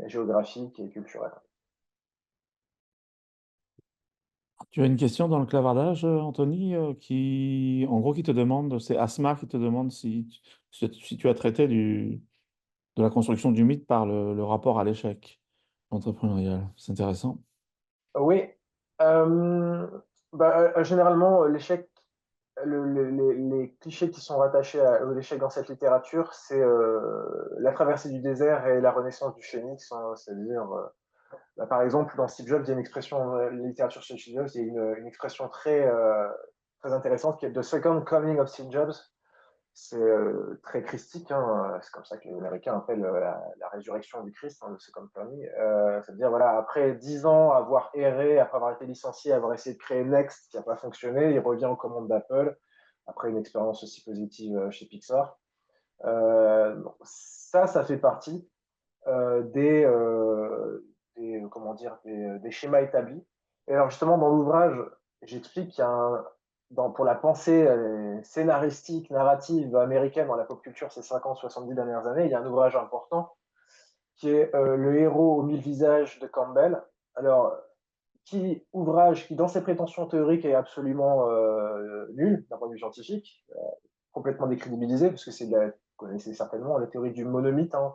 géographiques et culturels. Tu as une question dans le clavardage, Anthony, en gros, qui te demande, c'est Asma qui te demande si tu as traité de la construction du mythe par le rapport à l'échec entrepreneurial. C'est intéressant. Oui, généralement, l'échec, les clichés qui sont rattachés à l'échec dans cette littérature, c'est la traversée du désert et la renaissance du phénix, hein, c'est-à-dire par exemple, dans Steve Jobs, il y a une expression, la littérature sur Steve Jobs, il y a une expression très intéressante qui est The Second Coming of Steve Jobs. très christique, hein, c'est comme ça que les Américains appellent la résurrection du Christ, hein, de Second Coming. C'est-à-dire, voilà, après 10 ans, avoir erré, après avoir été licencié, avoir essayé de créer Next qui n'a pas fonctionné, il revient aux commandes d'Apple, après une expérience aussi positive chez Pixar. Ça fait partie comment dire, des schémas établis. Et alors justement, dans l'ouvrage, j'explique qu'il y a pour la pensée scénaristique, narrative américaine dans la pop culture ces 50-70 dernières années, il y a un ouvrage important qui est Le héros aux 1000 visages de Campbell. Alors, ouvrage qui, dans ses prétentions théoriques, est absolument nul d'un point de vue scientifique, complètement décrédibilisé, parce que vous connaissez certainement la théorie du monomythe, hein.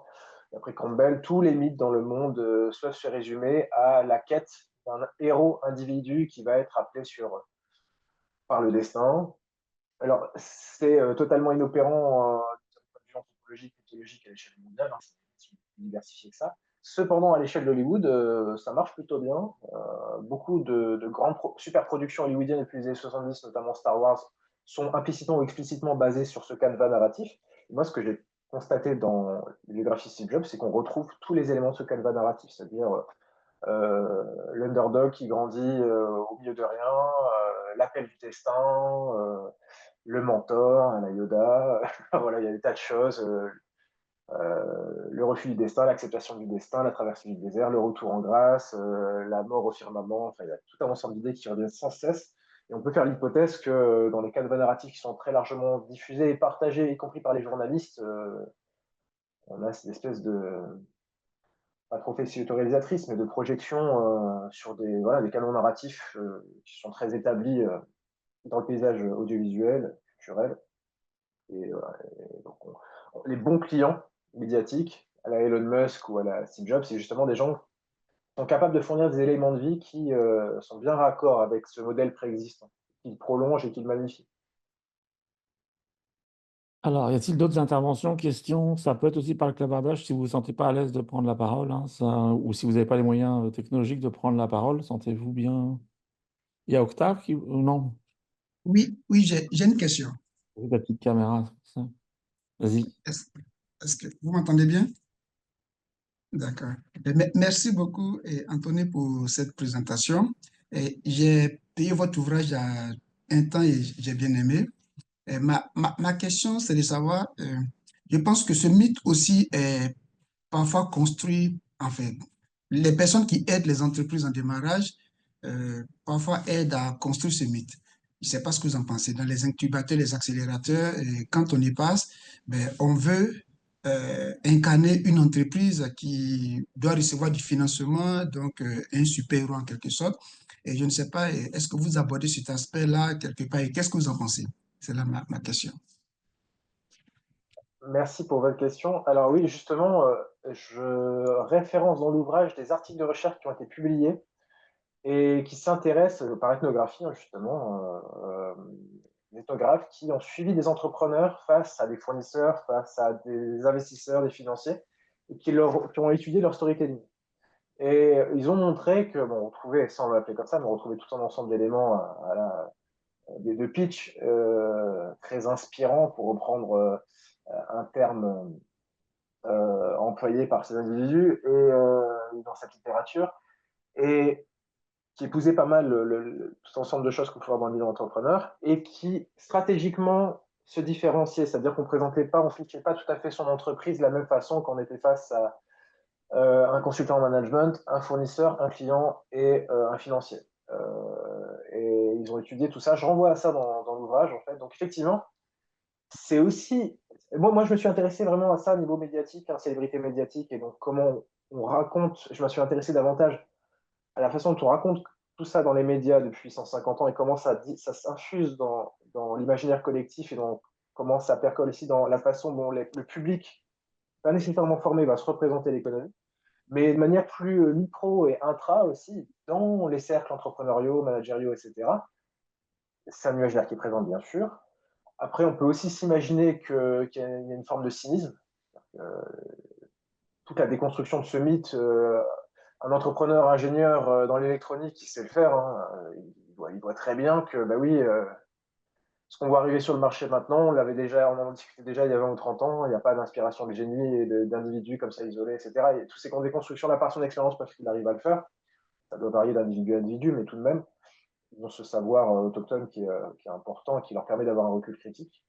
D'après Campbell, tous les mythes dans le monde peuvent se résumer à la quête d'un héros individu qui va être appelé par le destin. Alors, c'est totalement inopérant d'un point de vue anthropologique, mythologique à l'échelle mondiale, hein, c'est plus diversifié que ça. Cependant, à l'échelle d'Hollywood, ça marche plutôt bien. Beaucoup de grandes super productions hollywoodiennes depuis les années 70, notamment Star Wars, sont implicitement ou explicitement basées sur ce canevas narratif. Et moi, ce que j'ai constaté dans les biographies Steve Jobs, c'est qu'on retrouve tous les éléments de ce canevas narratif, c'est-à-dire l'underdog qui grandit au milieu de rien, l'appel du destin, le mentor, la Yoda, voilà, il y a des tas de choses. Le refus du destin, l'acceptation du destin, la traversée du désert, le retour en grâce, la mort au firmament, enfin, il y a tout un ensemble d'idées qui reviennent sans cesse. Et on peut faire l'hypothèse que dans les canevas narratifs qui sont très largement diffusés et partagés, y compris par les journalistes, on a cette espèce de, pas de prophétie autorisatrice, mais de projection sur des canons narratifs qui sont très établis dans le paysage audiovisuel, culturel. Et donc, les bons clients médiatiques, à la Elon Musk ou à la Steve Jobs, c'est justement des gens qui sont capables de fournir des éléments de vie qui sont bien raccords avec ce modèle préexistant, qu'ils prolongent et qu'ils magnifient. Alors, y a-t-il d'autres interventions, questions? Ça peut être aussi par le clavardage si vous ne vous sentez pas à l'aise de prendre la parole, hein, ou si vous n'avez pas les moyens technologiques de prendre la parole, sentez-vous bien? Il y a Octave ou non? Oui, oui, j'ai une question. Oui, la petite caméra, c'est ça. Vas-y. Est-ce, est-ce que vous m'entendez bien? D'accord. Merci beaucoup, Anthony, pour cette présentation. J'ai payé votre ouvrage à un temps et j'ai bien aimé. Ma question, c'est de savoir, je pense que ce mythe aussi est parfois construit, en fait, les personnes qui aident les entreprises en démarrage, parfois aident à construire ce mythe. Je ne sais pas ce que vous en pensez. Dans les incubateurs, les accélérateurs, quand on y passe, ben, on veut incarner une entreprise qui doit recevoir du financement, donc un super-héros en quelque sorte. Et je ne sais pas, est-ce que vous abordez cet aspect-là quelque part et qu'est-ce que vous en pensez? C'est là ma question. Merci pour votre question. Alors oui, justement, je référence dans l'ouvrage des articles de recherche qui ont été publiés et qui s'intéressent par ethnographie, hein, justement, des ethnographes qui ont suivi des entrepreneurs face à des fournisseurs, face à des investisseurs, des financiers, et qui ont étudié leur storytelling. Et ils ont montré que, bon, on trouvait, sans l'appeler comme ça, mais on retrouvait tout un ensemble d'éléments de pitch très inspirants, pour reprendre un terme employé par ces individus et dans cette littérature, et qui épousait pas mal tout ensemble de choses qu'on peut voir dans le milieu d'entrepreneur, et qui stratégiquement se différenciait, c'est-à-dire qu'on présentait pas, on fichait pas tout à fait son entreprise de la même façon qu'on était face à un consultant en management, un fournisseur, un client et un financier. Et ils ont étudié tout ça. Je renvoie à ça dans l'ouvrage, en fait. Donc effectivement, c'est aussi... Moi, je me suis intéressé vraiment à ça au niveau médiatique, hein, célébrité médiatique, et donc comment on raconte. Je me suis intéressé davantage à la façon dont on raconte tout ça dans les médias depuis 150 ans et comment ça s'infuse dans l'imaginaire collectif, et donc comment ça percole aussi dans la façon dont le public, pas nécessairement formé, va se représenter l'économie, mais de manière plus micro et intra aussi, dans les cercles entrepreneuriaux, managériaux, etc. C'est un imaginaire qui est présent, bien sûr. Après, on peut aussi s'imaginer qu'il y a une forme de cynisme. Euh, Toute la déconstruction de ce mythe, un entrepreneur ingénieur dans l'électronique qui sait le faire, hein, il voit très bien que, bah oui, ce qu'on voit arriver sur le marché maintenant, on en discutait déjà il y a 20 ou 30 ans, il n'y a pas d'inspiration de génie et d'individus comme ça isolés, etc. Et toutes ces déconstructions, la part son expérience parce qu'il arrive à le faire. Ça doit varier d'individu à individu, mais tout de même, ils ont ce savoir autochtone qui est important et qui leur permet d'avoir un recul critique.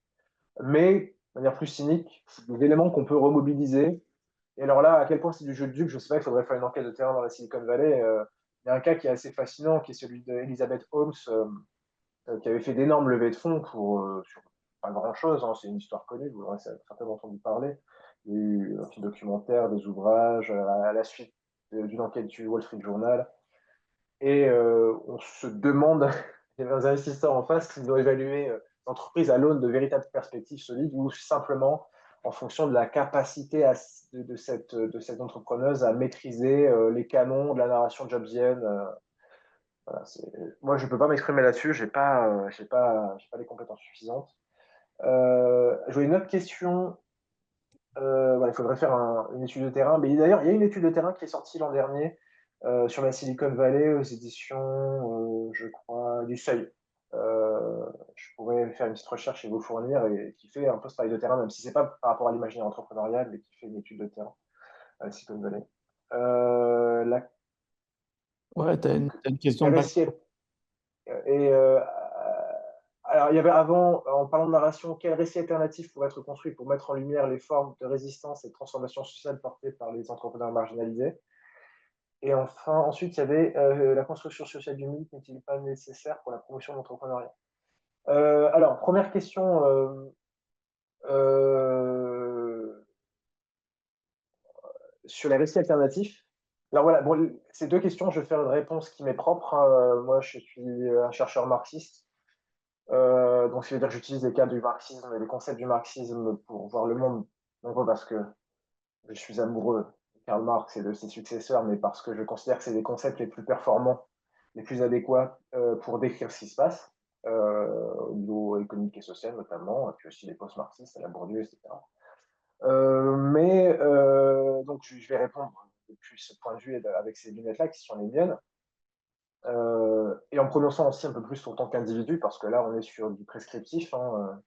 Mais, de manière plus cynique, c'est des éléments qu'on peut remobiliser. Et alors là, à quel point c'est du jeu de dupe, je ne sais pas, il faudrait faire une enquête de terrain dans la Silicon Valley. Il y a un cas qui est assez fascinant, qui est celui d'Elizabeth Holmes, qui avait fait d'énormes levées de fonds sur pas grand-chose, hein, c'est une histoire connue, vous aurez certainement entendu parler. Il y a eu un petit documentaire, des ouvrages, à la suite d'une enquête du Wall Street Journal. Et on se demande, les investisseurs en face, s'ils ont évalué l'entreprise à l'aune de véritables perspectives solides ou simplement en fonction de la capacité de cette entrepreneuse à maîtriser les canons de la narration jobsienne. Voilà, moi, je ne peux pas m'exprimer là-dessus, je n'ai pas les compétences suffisantes. J'ai une autre question. Il faudrait faire une étude de terrain. Mais d'ailleurs, il y a une étude de terrain qui est sortie l'an dernier sur la Silicon Valley aux éditions, je crois, du Seuil. Je pourrais faire une petite recherche et vous fournir, et qui fait un peu ce travail de terrain, même si ce n'est pas par rapport à l'imaginaire entrepreneurial, mais qui fait une étude de terrain à la Silicon Valley. Ouais, tu as une question Les de bac. récits. Alors, il y avait avant, en parlant de narration, quel récit alternatif pourrait être construit pour mettre en lumière les formes de résistance et de transformation sociale portées par les entrepreneurs marginalisés? Et enfin, ensuite, il y avait la construction sociale du mythe n'est-il pas nécessaire pour la promotion de l'entrepreneuriat? Alors, première question. Sur les récits alternatifs. Alors voilà, bon, ces deux questions, je vais faire une réponse qui m'est propre, hein. Moi, je suis un chercheur marxiste. Donc, ça veut dire que j'utilise les cas du marxisme et les concepts du marxisme pour voir le monde, non pas parce que je suis amoureux de Karl Marx et de ses successeurs, mais parce que je considère que c'est les concepts les plus performants, les plus adéquats pour décrire ce qui se passe, au niveau économique et social notamment, et puis aussi les post-marxistes, la Bourdieu, etc. Donc, je vais répondre depuis ce point de vue avec ces lunettes-là qui sont les miennes. Et en prononçant aussi un peu plus en tant qu'individu, parce que là, on est sur du prescriptif. Hein,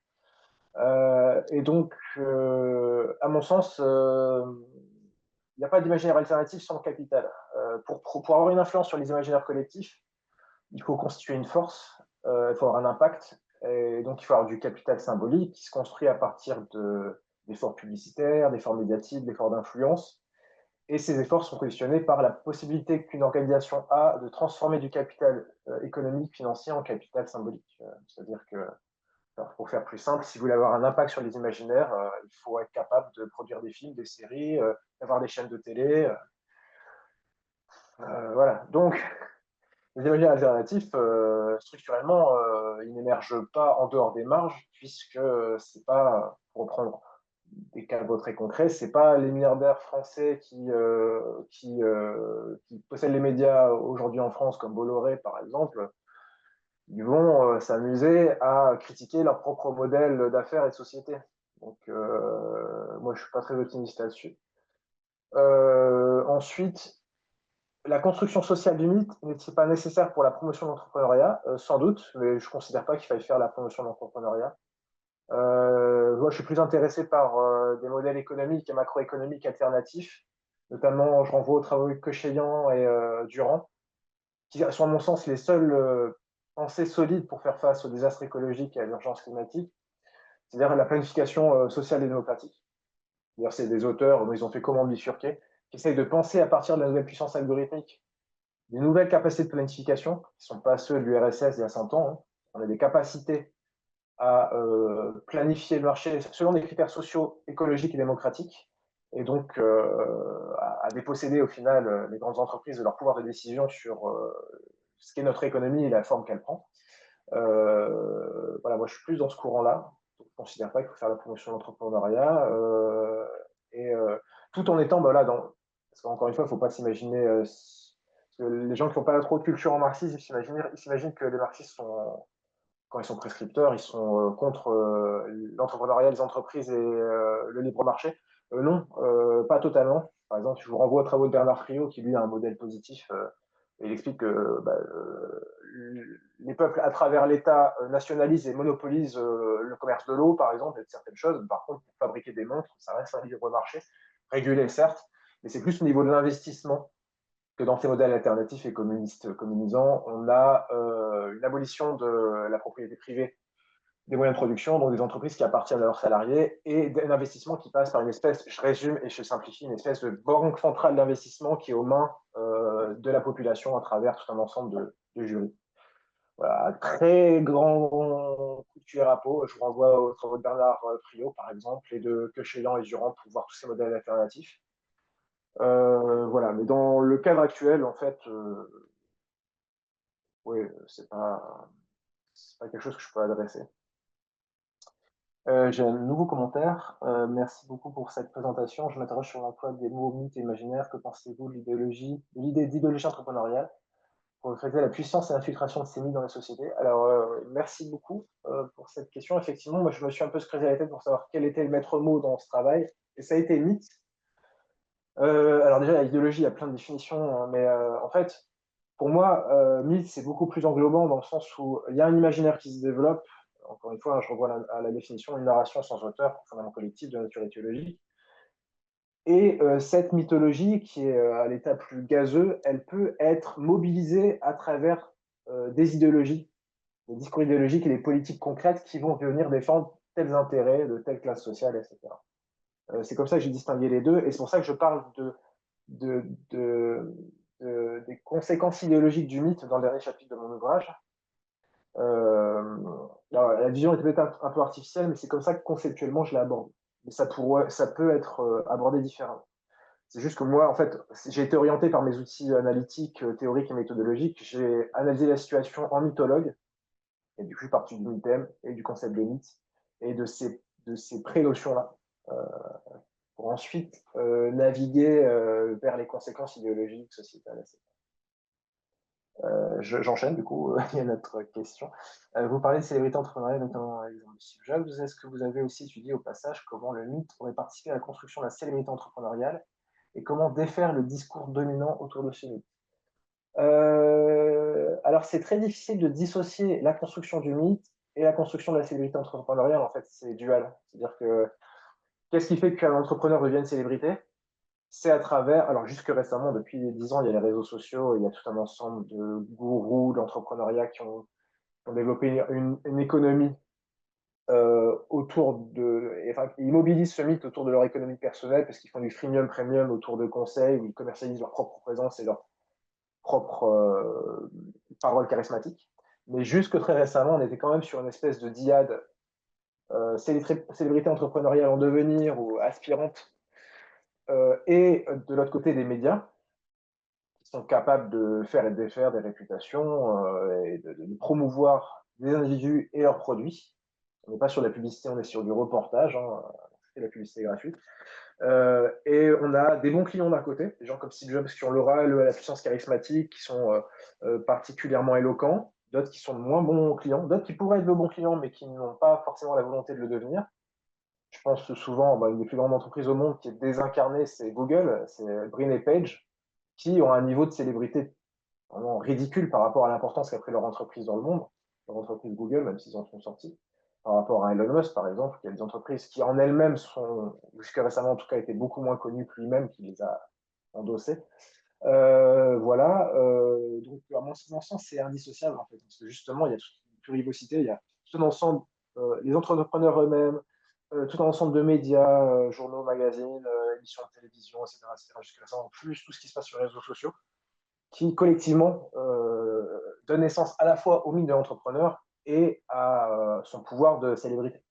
et donc, à mon sens, il n'y a pas d'imaginaire alternatif sans capital. Pour avoir une influence sur les imaginaires collectifs, il faut constituer une force, il faut avoir un impact, et donc il faut avoir du capital symbolique qui se construit à partir d'efforts publicitaires, d'efforts médiatiques, d'efforts d'influence. Et ces efforts sont conditionnés par la possibilité qu'une organisation a de transformer du capital économique, financier en capital symbolique. C'est-à-dire que, alors, pour faire plus simple, si vous voulez avoir un impact sur les imaginaires, il faut être capable de produire des films, des séries, d'avoir des chaînes de télé. Voilà. Donc, les imaginaires alternatifs, structurellement, ils n'émergent pas en dehors des marges, puisque c'est pas, pour reprendre des cas très concrets, c'est pas les milliardaires français qui possèdent les médias aujourd'hui en France, comme Bolloré par exemple, ils vont s'amuser à critiquer leur propre modèle d'affaires et de société. Donc, moi, je suis pas très optimiste là-dessus. Ensuite, la construction sociale du mythe n'est-il pas nécessaire pour la promotion de l'entrepreneuriat? Sans doute, mais je ne considère pas qu'il faille faire la promotion de l'entrepreneuriat. Moi, je suis plus intéressé par des modèles économiques et macroéconomiques alternatifs. Notamment, je renvoie aux travaux de Kocheyan et Durand, qui sont, à mon sens, les seuls pensées solides pour faire face aux désastres écologiques et à l'urgence climatique, c'est-à-dire la planification sociale et démocratique. D'ailleurs, c'est des auteurs, ils ont fait comment bifurquer, qui essayent de penser à partir de la nouvelle puissance algorithmique des nouvelles capacités de planification, qui ne sont pas ceux de l'URSS il y a 100 ans. Hein. On a des capacités à planifier le marché selon des critères sociaux, écologiques et démocratiques, et donc à déposséder au final les grandes entreprises de leur pouvoir de décision sur ce qu'est notre économie et la forme qu'elle prend. Voilà, moi je suis plus dans ce courant-là. Je ne considère pas qu'il faut faire la promotion de l'entrepreneuriat, tout en étant là, parce qu'encore une fois, il ne faut pas s'imaginer, que les gens qui n'ont pas trop de culture en marxisme, ils s'imaginent que les marxistes sont, quand ils sont prescripteurs, ils sont contre l'entrepreneuriat, les entreprises et le libre marché. Non, pas totalement. Par exemple, je vous renvoie aux travaux de Bernard Friot, qui lui a un modèle positif Et il explique que les peuples, à travers l'État, nationalisent et monopolisent le commerce de l'eau, par exemple, et de certaines choses. Par contre, pour fabriquer des montres, ça reste un libre marché, régulé certes, mais c'est plus au niveau de l'investissement que dans ces modèles alternatifs et communisants. On a une abolition de la propriété privée des moyens de production, donc des entreprises qui appartiennent à leurs salariés, et un investissement qui passe par une espèce, je résume et je simplifie, une espèce de banque centrale d'investissement qui est aux mains de la population à travers tout un ensemble de jurys. Voilà, très grand coup de cuillère à peau. Je vous renvoie aux travaux de Bernard Friot, par exemple, et de Kechelan et Durand pour voir tous ces modèles alternatifs. Voilà, mais dans le cadre actuel, en fait, oui, c'est pas quelque chose que je peux adresser. J'ai un nouveau commentaire. Merci beaucoup pour cette présentation. Je m'interroge sur l'emploi des mots mythes et imaginaires. Que pensez-vous de l'idée d'idéologie entrepreneuriale pour refléter la puissance et l'infiltration de ces mythes dans la société? Alors, merci beaucoup pour cette question. Effectivement, moi, je me suis un peu creusé la tête pour savoir quel était le maître mot dans ce travail. Et ça a été mythe. Alors déjà, l'idéologie, il y a plein de définitions, hein, mais en fait, pour moi, mythe, c'est beaucoup plus englobant dans le sens où il y a un imaginaire qui se développe. Encore une fois, hein, je revois à la définition, une narration sans auteur, profondément collective de nature étiologique. Et cette mythologie, qui est à l'état plus gazeux, elle peut être mobilisée à travers des idéologies, des discours idéologiques et des politiques concrètes qui vont venir défendre tels intérêts de telle classe sociale, etc. C'est comme ça que j'ai distingué les deux, et c'est pour ça que je parle des conséquences idéologiques du mythe dans le dernier chapitre de mon ouvrage. Alors, la vision est peut-être un peu artificielle, mais c'est comme ça que conceptuellement je l'aborde. Mais ça peut être abordé différemment. C'est juste que moi, en fait, j'ai été orienté par mes outils analytiques, théoriques et méthodologiques. J'ai analysé la situation en mythologue, et du coup, je suis parti du mythème et du concept de mythe, et de ces pré-notions-là, pour ensuite naviguer vers les conséquences idéologiques, sociétales, etc. J'enchaîne, du coup, il y a notre question. Vous parlez de célébrités entrepreneuriales, notamment l'exemple de Steve Jobs. Est-ce que vous avez aussi étudié au passage comment le mythe pourrait participer à la construction de la célébrité entrepreneuriale et comment défaire le discours dominant autour de ce mythe? Alors, c'est très difficile de dissocier la construction du mythe et la construction de la célébrité entrepreneuriale. En fait, c'est dual. C'est-à-dire que qu'est-ce qui fait qu'un entrepreneur devienne célébrité? C'est à travers, alors jusque récemment, depuis 10 ans, il y a les réseaux sociaux, il y a tout un ensemble de gourous d'entrepreneuriat qui ont développé une économie autour de, enfin, ils mobilisent ce mythe autour de leur économie personnelle parce qu'ils font du freemium, premium autour de conseils où ils commercialisent leur propre présence et leur propre parole charismatique. Mais jusque très récemment, on était quand même sur une espèce de dyade célébrité entrepreneuriale en devenir ou aspirante, et de l'autre côté des médias qui sont capables de faire et de défaire des réputations et de promouvoir des individus et leurs produits. On n'est pas sur la publicité, on est sur du reportage, hein, c'est la publicité gratuite. Et on a des bons clients d'un côté, des gens comme Steve Jobs qui ont l'aura, la puissance charismatique, qui sont particulièrement éloquents, d'autres qui sont de moins bons clients, d'autres qui pourraient être de bons clients, mais qui n'ont pas forcément la volonté de le devenir. Je pense que souvent, une des plus grandes entreprises au monde qui est désincarnée, c'est Google, c'est Brin et Page, qui ont un niveau de célébrité vraiment ridicule par rapport à l'importance qu'a pris leur entreprise dans le monde, leur entreprise Google, même s'ils en sont sortis, par rapport à Elon Musk, par exemple, qui a des entreprises qui en elles-mêmes sont, jusqu'à récemment en tout cas, étaient beaucoup moins connues que lui-même, qui les a endossées. Voilà, donc à mon sens, c'est indissociable en fait, parce que justement, il y a toute une plurivocité, il y a tout un ensemble, les entrepreneurs eux-mêmes, tout un ensemble de médias, journaux, magazines, émissions de télévision, etc., jusqu'à récemment, en plus tout ce qui se passe sur les réseaux sociaux, qui collectivement donne naissance à la fois au mythe de l'entrepreneur et à son pouvoir de célébrité.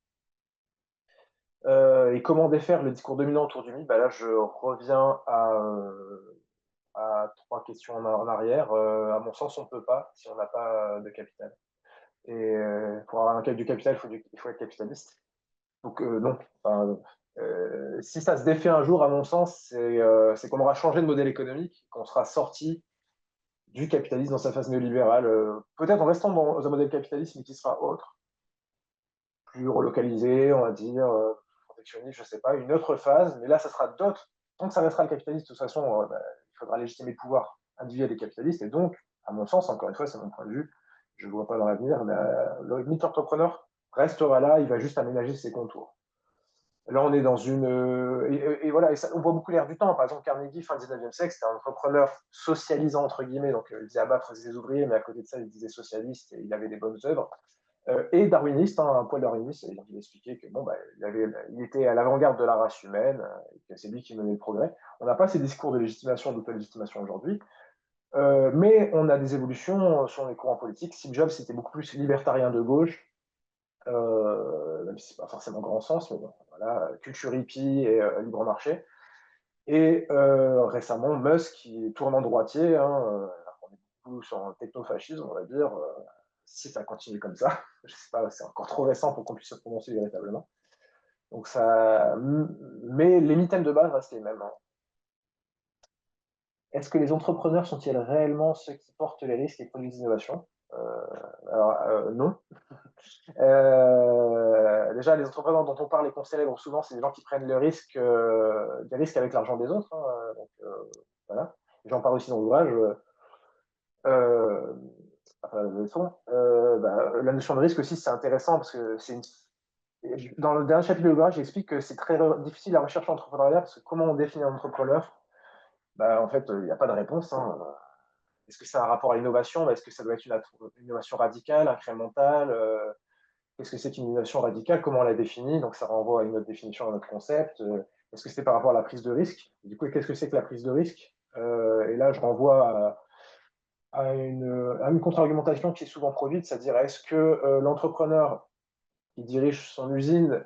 Et comment défaire le discours dominant autour du mythe? Là, je reviens à 3 questions en arrière. À mon sens, on ne peut pas si on n'a pas de capital. Et pour avoir du capital, il faut être capitaliste. Donc non. Enfin, si ça se défait un jour, à mon sens, c'est qu'on aura changé de modèle économique, qu'on sera sorti du capitalisme dans sa phase néolibérale, peut-être en restant dans un modèle capitaliste, mais qui sera autre, plus relocalisé, on va dire, protectionniste, je ne sais pas, une autre phase, mais là, ça sera d'autres. Tant que ça restera le capitalisme, de toute façon, il faudra légitimer le pouvoir. individuelle et capitaliste. Et donc, à mon sens, encore une fois, c'est mon point de vue, je ne vois pas dans l'avenir, le mythe entrepreneur restera là, il va juste aménager ses contours. Là, on est dans une... et voilà, et ça, on voit beaucoup l'air du temps. Par exemple, Carnegie, fin 19e siècle, c'était un entrepreneur socialisant, entre guillemets. Donc, il disait abattre ses ouvriers, mais à côté de ça, il disait socialiste et il avait des bonnes œuvres. Et darwiniste, un poil darwiniste, il expliquait que bon, il était à l'avant-garde de la race humaine, et que c'est lui qui menait le progrès. On n'a pas ces discours de légitimation, d'auto-légitimation aujourd'hui, mais on a des évolutions sur les courants politiques. Steve Jobs, c'était beaucoup plus libertarien de gauche, même si ce n'est pas forcément grand sens, mais bon, voilà, culture hippie et libre marché. Et récemment, Musk, qui tourne en droitier, on est beaucoup sur un technofascisme, on va dire, si ça continue comme ça. Je sais pas, c'est encore trop récent pour qu'on puisse se prononcer véritablement. Donc ça, mais les mitaines de base restent les mêmes. Est-ce que les entrepreneurs sont-ils réellement ceux qui portent les risques et produisent l'innovation? Non. Déjà, les entrepreneurs dont on parle et qu'on célèbre souvent, c'est des gens qui prennent le risque, des risques avec l'argent des autres. Donc, voilà. J'en parle aussi dans l'ouvrage. La notion de risque aussi, c'est intéressant parce que dans le dernier chapitre de l'ouvrage, j'explique que c'est très difficile la recherche entrepreneuriale parce que comment on définit un entrepreneur? En fait, il n'y a pas de réponse. Est-ce que ça a un rapport à l'innovation? Est-ce que ça doit être une innovation radicale, incrémentale? Qu'est-ce que c'est qu'une innovation radicale? Comment on la définit? Donc, ça renvoie à une autre définition, à notre concept. Est-ce que c'est par rapport à la prise de risque? Du coup, qu'est-ce que c'est que la prise de risque? Et là, je renvoie à une contre-argumentation qui est souvent produite, c'est-à-dire est-ce que l'entrepreneur qui dirige son usine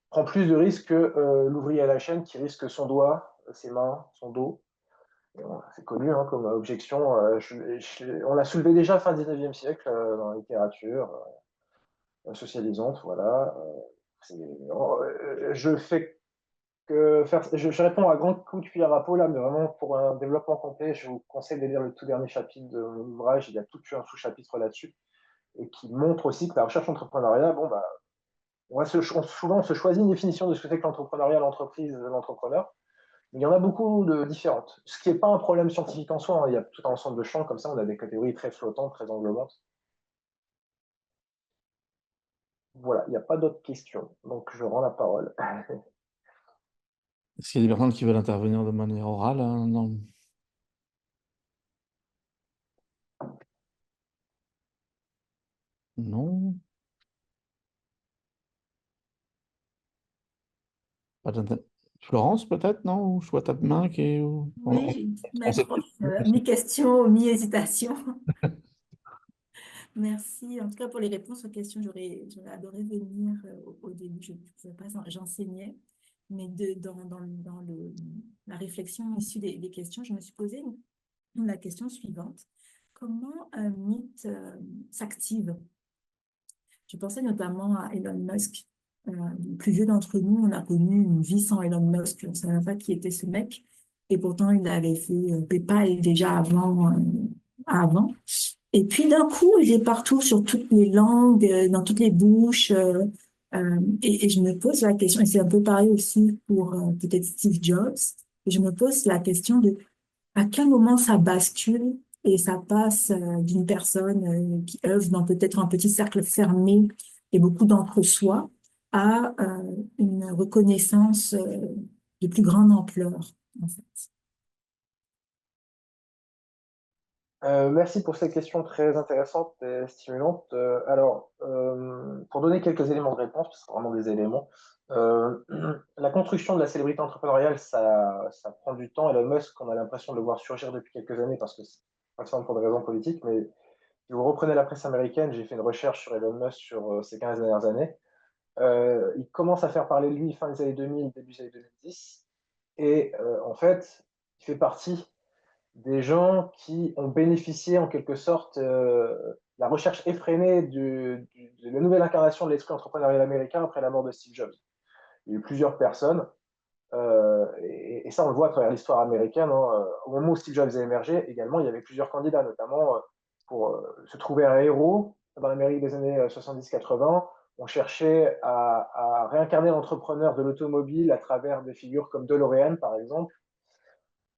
prend plus de risques que l'ouvrier à la chaîne qui risque son doigt, ses mains, son dos? C'est connu comme objection. On l'a soulevé déjà fin 19e siècle dans la littérature socialisante. Voilà. Je réponds à grands coups de cuillère à peau là, mais vraiment pour un développement complet, je vous conseille de lire le tout dernier chapitre de mon ouvrage. Il y a tout un sous-chapitre là-dessus et qui montre aussi que la recherche entrepreneuriale, souvent on se choisit une définition de ce que c'est que l'entrepreneuriat, l'entreprise, l'entrepreneur. Mais il y en a beaucoup de différentes. Ce qui n'est pas un problème scientifique en soi. Il y a tout un ensemble de champs comme ça. On a des catégories très flottantes, très englobantes. Voilà, il n'y a pas d'autres questions. Donc, je rends la parole. Est-ce qu'il y a des personnes qui veulent intervenir de manière orale? Non. Non. Pas Florence, peut-être, non? Ou je vois ta main qui est... Oui, on sait prof, mi-question, mi-hésitation. Merci en tout cas pour les réponses aux questions. J'aurais adoré venir au début, je ne pouvais pas, j'enseignais, mais dans la réflexion issue des questions, je me suis posé la question suivante. Comment un mythe s'active? Je pensais notamment à Elon Musk. Le plus vieux d'entre nous, on a connu une vie sans Elon Musk. On ne savait pas qui était ce mec. Et pourtant, il avait fait PayPal déjà avant. Et puis d'un coup, il est partout sur toutes les langues, dans toutes les bouches. Et je me pose la question, et c'est un peu pareil aussi pour peut-être Steve Jobs, et je me pose la question de à quel moment ça bascule et ça passe d'une personne qui œuvre dans peut-être un petit cercle fermé et beaucoup d'entre-soi à une reconnaissance de plus grande ampleur, en fait. Merci pour ces questions très intéressantes et stimulantes. Pour donner quelques éléments de réponse, parce que c'est vraiment des éléments, la construction de la célébrité entrepreneuriale, ça prend du temps. Elon Musk, on a l'impression de le voir surgir depuis quelques années, parce que c'est pas seulement pour des raisons politiques, mais si vous reprenez la presse américaine, j'ai fait une recherche sur Elon Musk sur ces 15 dernières années. Il commence à faire parler de lui fin des années 2000, début des années 2010. Et en fait, il fait partie des gens qui ont bénéficié en quelque sorte la recherche effrénée de la nouvelle incarnation de l'esprit entrepreneurial américain après la mort de Steve Jobs. Il y a eu plusieurs personnes, et ça on le voit à travers l'histoire américaine. Au moment où Steve Jobs a émergé, également, il y avait plusieurs candidats, notamment pour se trouver un héros dans l'Amérique des années 70-80. On cherchait à réincarner l'entrepreneur de l'automobile à travers des figures comme DeLorean, par exemple.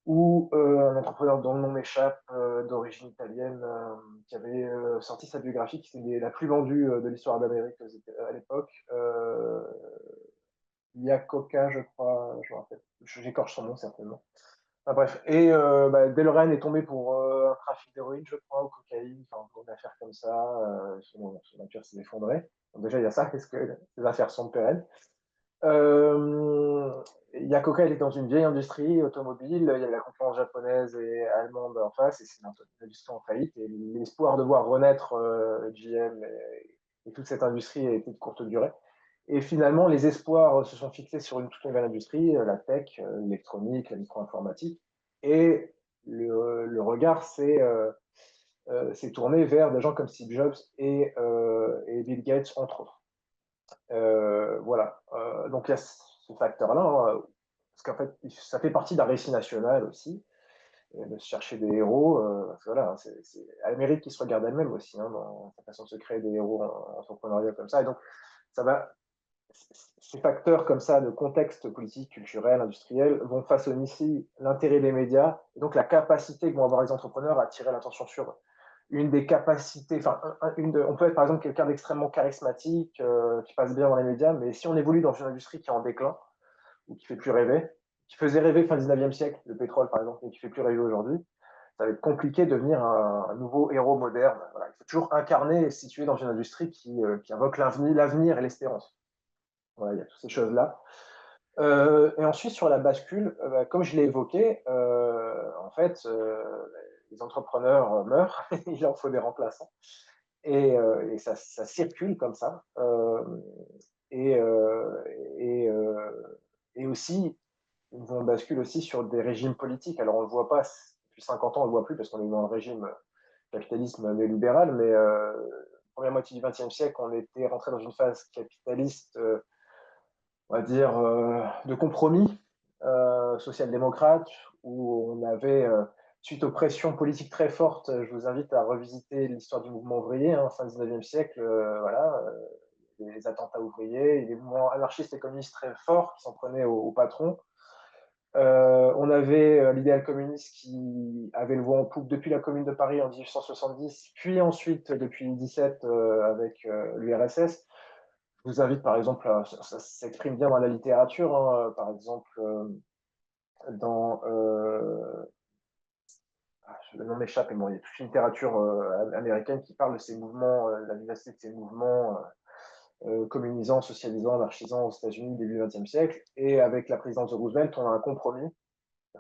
ou un entrepreneur dont le nom m'échappe, d'origine italienne, qui avait sorti sa biographie, qui était la plus vendue de l'histoire d'Amérique à l'époque. Iacocca, je crois, je me rappelle. J'écorche son nom certainement. Enfin, bref, et DeLorean est tombé pour un trafic d'héroïne, je crois, ou cocaïne, enfin, pour une affaire comme ça. Son voiture s'est effondrée. Donc déjà, il y a ça, est-ce que les affaires sont pérennes? Yakoka, elle est dans une vieille industrie automobile, il y a la concurrence japonaise et allemande en face, et c'est une industrie en faillite, et l'espoir de voir renaître GM et toute cette industrie a été de courte durée. Et finalement, les espoirs se sont fixés sur une toute nouvelle industrie, la tech, l'électronique, la micro-informatique, et le regard s'est tourné vers des gens comme Steve Jobs et Bill Gates, entre autres. Voilà. Donc il y a ce facteur-là, hein, parce qu'en fait, ça fait partie d'un récit national aussi, de se chercher des héros. Voilà, hein, c'est l'Amérique qui se regarde elle-même aussi, hein, dans sa façon de se créer des héros en entrepreneuriat comme ça. Et donc, ça va, ces facteurs comme ça de contexte politique, culturel, industriel vont façonner ici l'intérêt des médias et donc la capacité que vont avoir les entrepreneurs à attirer l'attention sur eux. Une des capacités, enfin, on peut être par exemple quelqu'un d'extrêmement charismatique, qui passe bien dans les médias, mais si on évolue dans une industrie qui est en déclin ou qui fait plus rêver, qui faisait rêver fin 19e siècle, le pétrole par exemple, mais qui fait plus rêver aujourd'hui, ça va être compliqué de devenir un nouveau héros moderne. Voilà. Il faut toujours incarner et se situer dans une industrie qui invoque l'avenir et l'espérance. Voilà, il y a toutes ces choses-là. Et ensuite, sur la bascule, comme je l'ai évoqué, en fait, les entrepreneurs meurent, il en faut des remplaçants. Et ça circule comme ça. Et, et, et aussi, on bascule aussi sur des régimes politiques. Alors, on ne le voit pas, depuis 50 ans, on ne le voit plus parce qu'on est dans le régime capitalisme néolibéral, mais première moitié du XXe siècle, on était rentré dans une phase capitaliste, on va dire, de compromis social-démocrate, où on avait, suite aux pressions politiques très fortes, je vous invite à revisiter l'histoire du mouvement ouvrier, hein, fin 19e siècle, voilà, les attentats ouvriers, les mouvements anarchistes et communistes très forts qui s'en prenaient aux patrons. On avait l'idéal communiste qui avait le vent en poupe depuis la Commune de Paris en 1870, puis ensuite depuis 17 avec l'URSS. Je vous invite par exemple, ça s'exprime bien dans la littérature, hein, par exemple dans le nom m'échappe, mais bon, il y a toute une littérature américaine qui parle de ces mouvements, la vivacité de ces mouvements communisants, socialisants, anarchisants aux États-Unis début du XXe siècle. Et avec la présidence de Roosevelt, on a un compromis.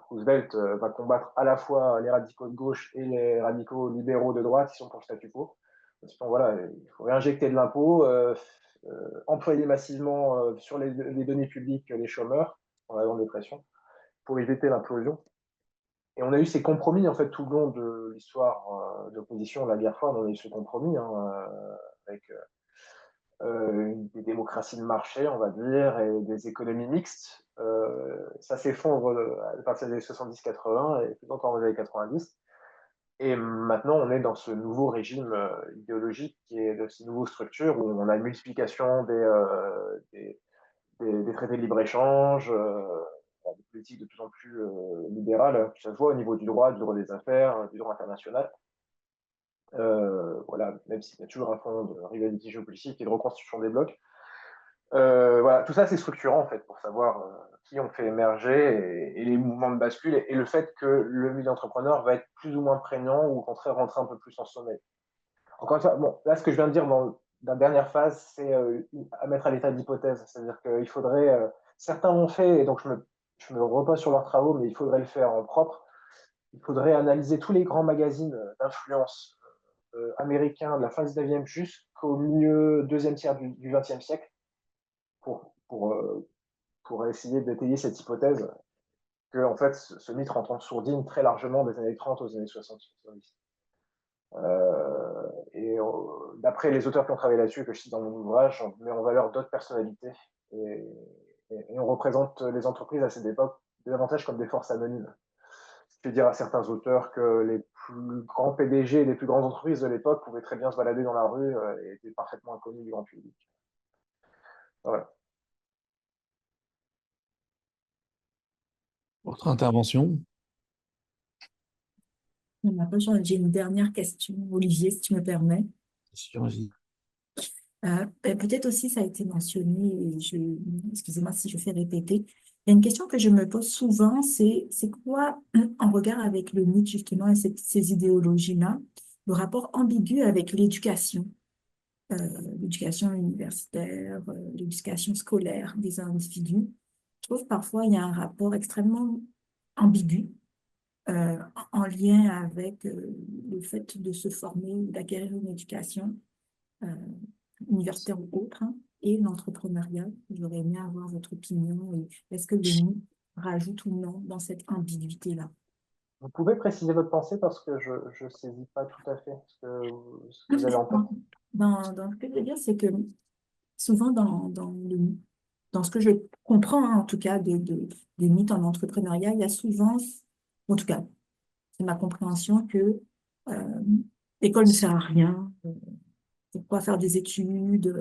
Roosevelt va combattre à la fois les radicaux de gauche et les radicaux libéraux de droite qui sont pour le statu quo. Donc, voilà, il faut réinjecter de l'impôt, employer massivement sur les données publiques les chômeurs en la grande dépression pour éviter l'implosion. Et on a eu ces compromis en fait tout le long de l'histoire d'opposition, la guerre froide, on a eu ce compromis avec des démocraties de marché, on va dire, et des économies mixtes. Ça s'effondre à partir des 70-80 et plus encore dans les années 90. Et maintenant, on est dans ce nouveau régime idéologique qui est de ces nouvelles structures où on a une multiplication des traités de libre-échange, des politiques de plus en plus libérales, que ça se voit au niveau du droit des affaires, du droit international. Voilà, même s'il y a toujours un fond de rivalité géopolitique et de reconstitution des blocs. Voilà, tout ça, c'est structurant en fait pour savoir qui on fait émerger et les mouvements de bascule et le fait que le milieu entrepreneur va être plus ou moins prégnant ou au contraire rentrer un peu plus en sommeil. Encore une fois, bon, là, ce que je viens de dire dans la dernière phase, c'est à mettre à l'état d'hypothèse. C'est-à-dire qu'il faudrait, certains l'ont fait et donc je me repose sur leurs travaux, mais il faudrait le faire en propre. Il faudrait analyser tous les grands magazines d'influence américains de la fin 19e jusqu'au milieu deuxième tiers du 20e siècle pour essayer d'étayer cette hypothèse que en fait, ce mythe rentre en sourdine très largement des années 30 aux années 60-70. Et d'après les auteurs qui ont travaillé là-dessus, que je cite dans mon ouvrage, on met en valeur d'autres personnalités et on représente les entreprises à cette époque davantage comme des forces anonymes. Je veux dire à certains auteurs que les plus grands PDG et les plus grandes entreprises de l'époque pouvaient très bien se balader dans la rue et étaient parfaitement inconnus du grand public. Voilà. Autre intervention? J'ai une dernière question, Olivier, si tu me permets. Peut-être aussi, ça a été mentionné, et excusez-moi si je fais répéter. Il y a une question que je me pose souvent, c'est quoi, en regard avec le mythe justement et ces idéologies-là, le rapport ambigu avec l'éducation, l'éducation universitaire, l'éducation scolaire des individus. Je trouve parfois il y a un rapport extrêmement ambigu en lien avec le fait de se former, d'acquérir une éducation euh, universitaire ou autre, hein, et l'entrepreneuriat. J'aurais aimé avoir votre opinion. Est-ce que le mythe rajoute ou non dans cette ambiguïté-là? Vous pouvez préciser votre pensée parce que je ne saisis pas tout à fait ce que vous avez en tête. Dans ce que je veux dire, c'est que souvent dans ce que je comprends, hein, en tout cas, des mythes en entrepreneuriat, il y a souvent, en tout cas, c'est ma compréhension que euh, l'école ne sert à rien, pourquoi faire des études.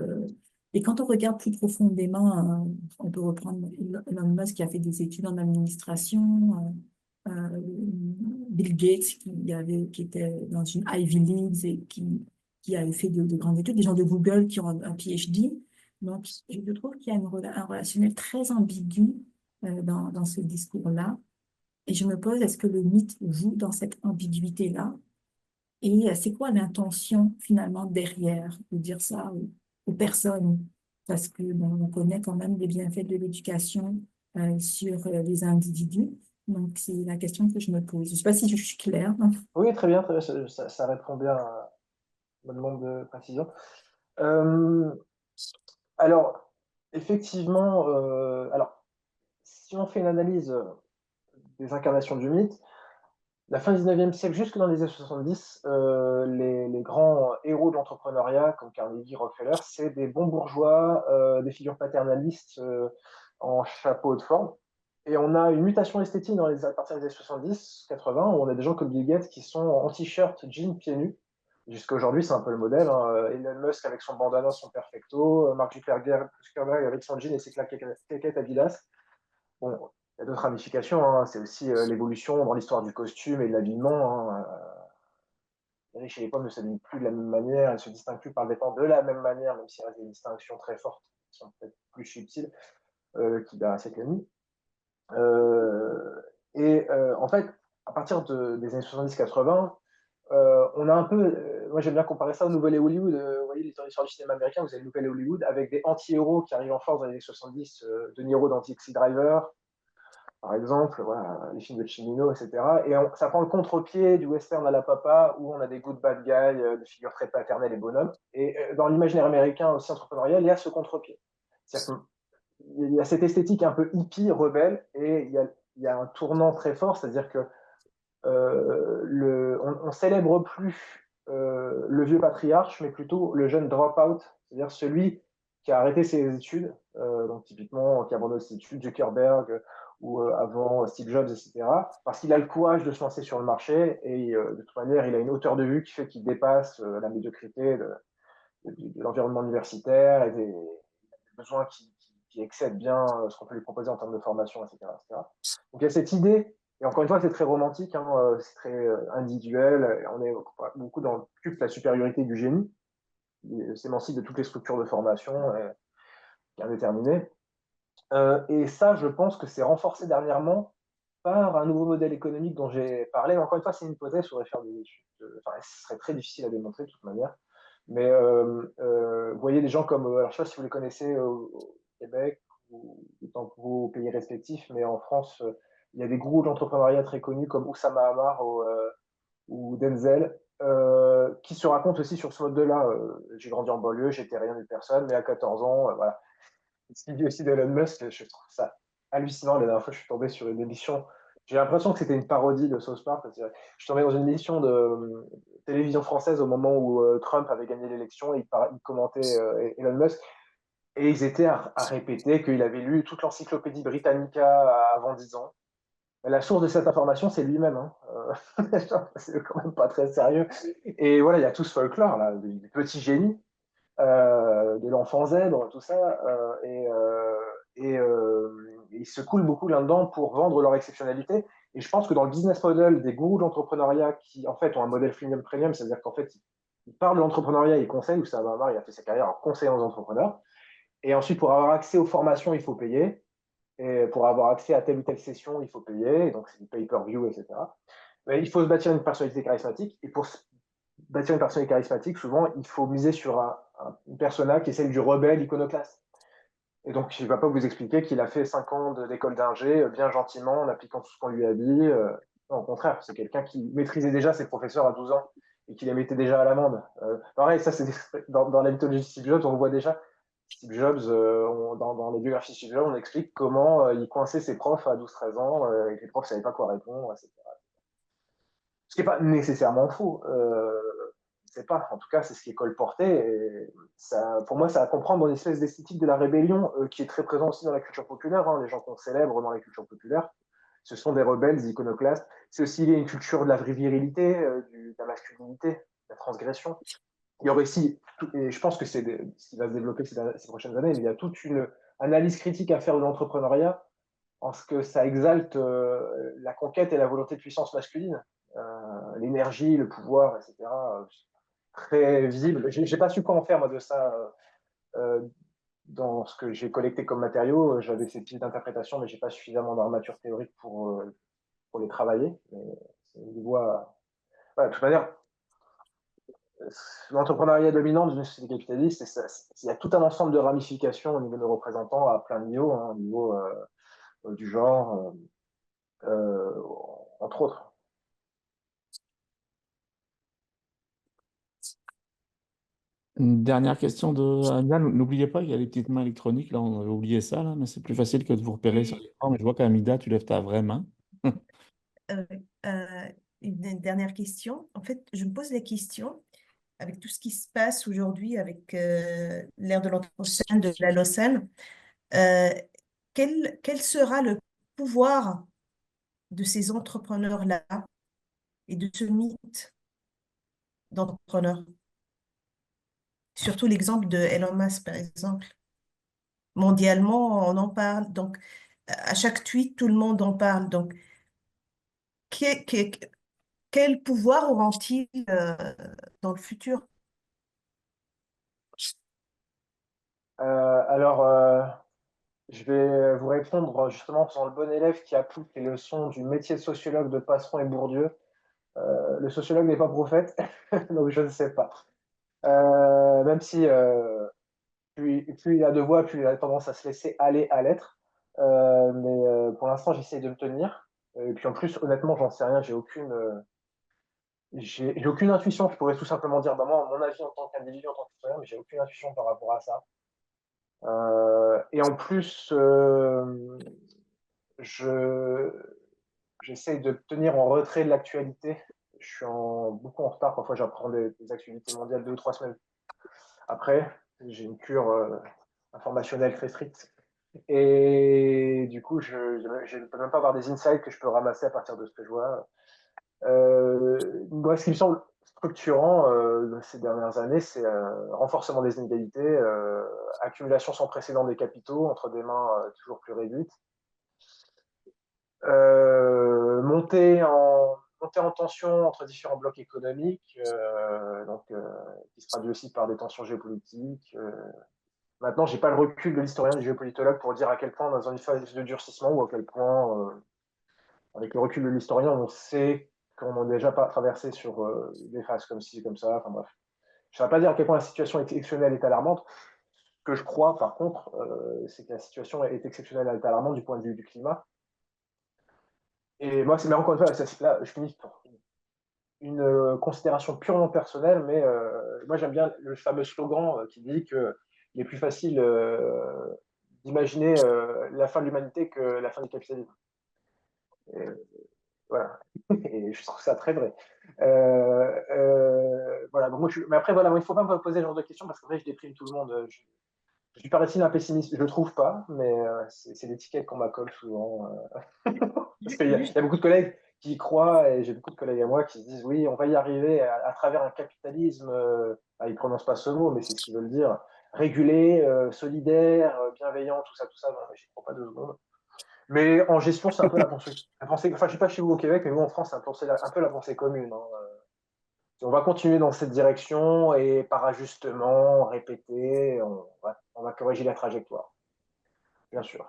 Et quand on regarde plus profondément, on peut reprendre Elon Musk qui a fait des études en administration, Bill Gates qui était dans une Ivy League et qui avait fait de grandes études, des gens de Google qui ont un PhD. Donc, je trouve qu'il y a un relationnel très ambigu dans ce discours-là. Et je me pose, est-ce que le mythe joue dans cette ambiguïté-là? Et c'est quoi l'intention finalement derrière de dire ça aux personnes? Parce que bon, on connaît quand même les bienfaits de l'éducation sur les individus. Donc, c'est la question que je me pose. Je ne sais pas si je suis claire, hein. Oui, très bien, ça répond bien à ma demande de précision. Alors, effectivement, alors, si on fait une analyse des incarnations du mythe, la fin du 19e siècle jusque dans les années 70, les grands héros de l'entrepreneuriat, comme Carnegie, Rockefeller, c'est des bons bourgeois, des figures paternalistes en chapeau de forme. Et on a une mutation esthétique à partir des années 70, 80, où on a des gens comme Bill Gates qui sont en t-shirt, jean, pieds nus. Jusqu'à aujourd'hui, c'est un peu le modèle, hein. Elon Musk avec son bandana, son perfecto, Mark Zuckerberg avec son jean et ses claquettes Adidas. Bon, il y a d'autres ramifications, hein. C'est aussi l'évolution dans l'histoire du costume et de l'habillement, hein. Les riches et les pauvres ne s'habillent plus de la même manière, elles ne se distinguent plus par le vêtement de la même manière, même s'il y a des distinctions très fortes qui sont peut-être plus subtiles qu'il y a un siècle et demi. En fait, à partir des années 70-80, on a un peu, moi j'aime bien comparer ça au Nouvel Hollywood. Vous voyez, l'histoire du cinéma américain, vous avez le Nouvel Hollywood avec des anti-héros qui arrivent en force dans les années 70, De Niro dans Taxi Driver, par exemple, voilà, les films de Cimino, etc. Et ça prend le contre-pied du western à la papa, où on a des good bad guys, des figures très paternelles et bonhommes. Et dans l'imaginaire américain aussi entrepreneurial, il y a ce contre-pied. C'est-à-dire qu'il y a cette esthétique un peu hippie, rebelle, et il y a un tournant très fort, c'est-à-dire que on célèbre plus le vieux patriarche, mais plutôt le jeune drop-out, c'est-à-dire celui qui a arrêté ses études, donc typiquement qui abandonne ses études, Zuckerberg ou avant Steve Jobs, etc., parce qu'il a le courage de se lancer sur le marché et de toute manière, il a une hauteur de vue qui fait qu'il dépasse la médiocrité de l'environnement universitaire et des besoins qui excèdent bien ce qu'on peut lui proposer en termes de formation, etc., etc. Donc il y a cette idée, et encore une fois, c'est très romantique, hein, c'est très individuel, on est beaucoup dans le culte de la supériorité du génie, il s'émancipe de toutes les structures de formation bien déterminées. Et ça, je pense que c'est renforcé dernièrement par un nouveau modèle économique dont j'ai parlé. Mais encore une fois, c'est une hypothèse, il faudrait faire des études. Enfin, ce serait très difficile à démontrer de toute manière. Mais vous voyez des gens comme, alors je ne sais pas si vous les connaissez au Québec ou dans vos pays respectifs, mais en France, il y a des groupes d'entrepreneuriat très connus comme Oussama Hamar ou Denzel, qui se racontent aussi sur ce mode-là. J'ai grandi en banlieue, j'étais rien de personne, mais à 14 ans, voilà. Ce qu'il dit aussi d'Elon Musk, je trouve ça hallucinant. La dernière fois, je suis tombé sur une émission. J'ai l'impression que c'était une parodie de South Park. Je suis tombé dans une émission de télévision française au moment où Trump avait gagné l'élection. Il commentait Elon Musk. Et ils étaient à répéter qu'il avait lu toute l'encyclopédie Britannica avant 10 ans. Mais la source de cette information, c'est lui-même, hein. C'est quand même pas très sérieux. Et voilà, il y a tout ce folklore, là, des petits génies de l'enfant Z, tout ça, et ils se coulent beaucoup là-dedans pour vendre leur exceptionnalité. Et je pense que dans le business model des gourous de l'entrepreneuriat qui, en fait, ont un modèle freemium premium, c'est-à-dire qu'en fait, ils parlent de l'entrepreneuriat, ils conseillent, ou ça va, il a fait sa carrière en conseillant aux entrepreneurs. Et ensuite, pour avoir accès aux formations, il faut payer. Et pour avoir accès à telle ou telle session, il faut payer. Donc, c'est du pay-per-view, etc. Mais il faut se bâtir une personnalité charismatique. Et pour bâtir une personnalité charismatique, souvent, il faut miser sur un persona qui est celle du rebelle iconoclaste. Et donc, il ne va pas vous expliquer qu'il a fait 5 ans d'école d'ingé, bien gentiment, en appliquant tout ce qu'on lui a dit. Non, au contraire, c'est quelqu'un qui maîtrisait déjà ses professeurs à 12 ans et qui les mettait déjà à l'amende. Pareil, ça, c'est dans la mythologie de Steve Jobs, on le voit déjà. Steve Jobs, dans les biographies de Steve Jobs, on explique comment il coinçait ses profs à 12-13 ans et que les profs ne savaient pas quoi répondre, etc. Ce qui n'est pas nécessairement faux. C'est pas, en tout cas, c'est ce qui est colporté. Et ça, pour moi, ça va comprendre une espèce d'esthétique de la rébellion qui est très présent aussi dans la culture populaire. Les gens qu'on célèbre dans la culture populaire, ce sont des rebelles, des iconoclastes. C'est aussi une culture de la virilité, de la masculinité, de la transgression. Il y aurait aussi, et je pense que c'est ce qui va se développer ces prochaines années, mais il y a toute une analyse critique à faire de l'entrepreneuriat en ce que ça exalte la conquête et la volonté de puissance masculine, l'énergie, le pouvoir, etc. Très visible. J'ai pas su quoi en faire moi de ça dans ce que j'ai collecté comme matériaux. J'avais ces petites interprétations, mais j'ai pas suffisamment d'armature théorique pour les travailler. C'est une voie. Voilà, de toute manière, l'entrepreneuriat dominant dans une société capitaliste, il y a tout un ensemble de ramifications au niveau de nos représentants à plein de niveaux, au niveau du genre, entre autres. Une dernière question de Anya. N'oubliez pas, il y a les petites mains électroniques. Là, on avait oublié ça, là, mais c'est plus facile que de vous repérer sur l'écran. Mais je vois qu'Amida, tu lèves ta vraie main. Euh, euh, une dernière question. En fait, je me pose la question, avec tout ce qui se passe aujourd'hui, avec l'ère de l'Anthropocène, de l'Holocène, euh, quel sera le pouvoir de ces entrepreneurs-là et de ce mythe d'entrepreneur? Surtout l'exemple de Elon Musk, par exemple. Mondialement, on en parle. Donc, à chaque tweet, tout le monde en parle. Donc, que- que- quel pouvoir auront-ils dans le futur? Alors, je vais vous répondre justement en faisant le bon élève qui applique les leçons du métier de sociologue de Passeron et Bourdieu. Le sociologue n'est pas prophète, donc je ne sais pas. Même si plus il a de voix, plus il a tendance à se laisser aller à l'être. Mais pour l'instant, j'essaie de me tenir. Et puis en plus, honnêtement, j'en sais rien. J'ai aucune intuition. Je pourrais tout simplement dire, bah moi, mon avis en tant qu'individu, en tant que citoyen, mais j'ai aucune intuition par rapport à ça. Et en plus, j'essaie de tenir en retrait de l'actualité. Je suis beaucoup en retard. Parfois, j'apprends des actualités mondiales 2 ou 3 semaines après. J'ai une cure informationnelle très stricte. Et du coup, je ne peux même pas avoir des insights que je peux ramasser à partir de ce que je vois. Moi, ce qui me semble structurant ces dernières années, c'est renforcement des inégalités, accumulation sans précédent des capitaux entre des mains toujours plus réduites, montée en tension entre différents blocs économiques, qui se traduit aussi par des tensions géopolitiques. Maintenant, je n'ai pas le recul de l'historien du géopolitologue pour dire à quel point, dans une phase de durcissement, ou à quel point, avec le recul de l'historien, on sait qu'on a déjà pas traversé sur des phases comme ci, comme ça. Enfin bref. Je ne vais pas dire à quel point la situation exceptionnelle est alarmante. Ce que je crois, par contre, c'est que la situation est exceptionnelle et alarmante du point de vue du climat. Et moi, mais encore une fois, là, je finis pour une considération purement personnelle, mais moi, j'aime bien le fameux slogan qui dit qu'il est plus facile d'imaginer la fin de l'humanité que la fin du capitalisme. Et, voilà. Et je trouve ça très vrai. Voilà. Donc moi, mais après, voilà, il ne faut pas me poser ce genre de questions parce qu'après, je déprime tout le monde. Je suis paraît-il un pessimiste. Je ne le trouve pas, mais c'est l'étiquette qu'on m'accole souvent. Parce qu'il y a beaucoup de collègues qui y croient, et j'ai beaucoup de collègues à moi qui se disent oui, on va y arriver à travers un capitalisme, ils ne prononcent pas ce mot, mais c'est ce qu'ils veulent dire, régulé, solidaire, bienveillant, tout ça. Non, mais j'y crois pas 2 secondes. Mais en gestion, c'est un peu la pensée, enfin, je sais pas chez vous au Québec, mais nous en France, c'est un peu la pensée commune, hein. On va continuer dans cette direction et par ajustement, répéter, on va corriger la trajectoire, bien sûr.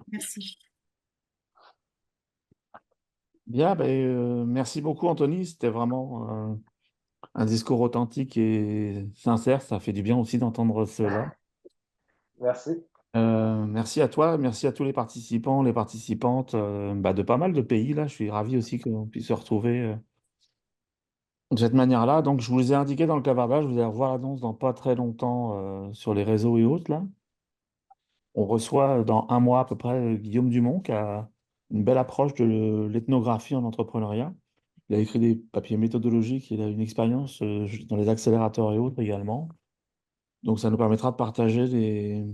Merci. Bien, merci beaucoup, Anthony. C'était vraiment un discours authentique et sincère. Ça fait du bien aussi d'entendre cela. Merci. Merci à toi, merci à tous les participants, les participantes de pas mal de pays. Là, je suis ravi aussi qu'on puisse se retrouver de cette manière-là. Donc, je vous les ai indiqués dans le clavardage. Vous allez revoir l'annonce dans pas très longtemps sur les réseaux et autres. Là, on reçoit dans un mois à peu près Guillaume Dumont qui a une belle approche de l'ethnographie en entrepreneuriat. Il a écrit des papiers méthodologiques. Il a une expérience dans les accélérateurs et autres également. Donc, ça nous permettra de partager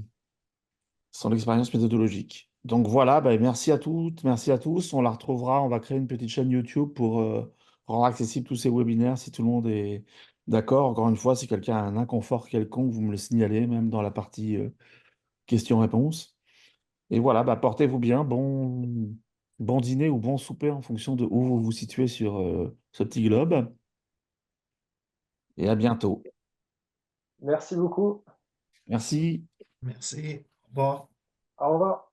son expérience méthodologique. Donc voilà, merci à toutes, merci à tous. On la retrouvera, on va créer une petite chaîne YouTube pour rendre accessible tous ces webinaires si tout le monde est d'accord. Encore une fois, si quelqu'un a un inconfort quelconque, vous me le signalez, même dans la partie questions-réponses. Et voilà, portez-vous bien, bon dîner ou bon souper en fonction de où vous vous situez sur ce petit globe. Et à bientôt. Merci beaucoup. Merci. Merci. Au revoir. Au revoir.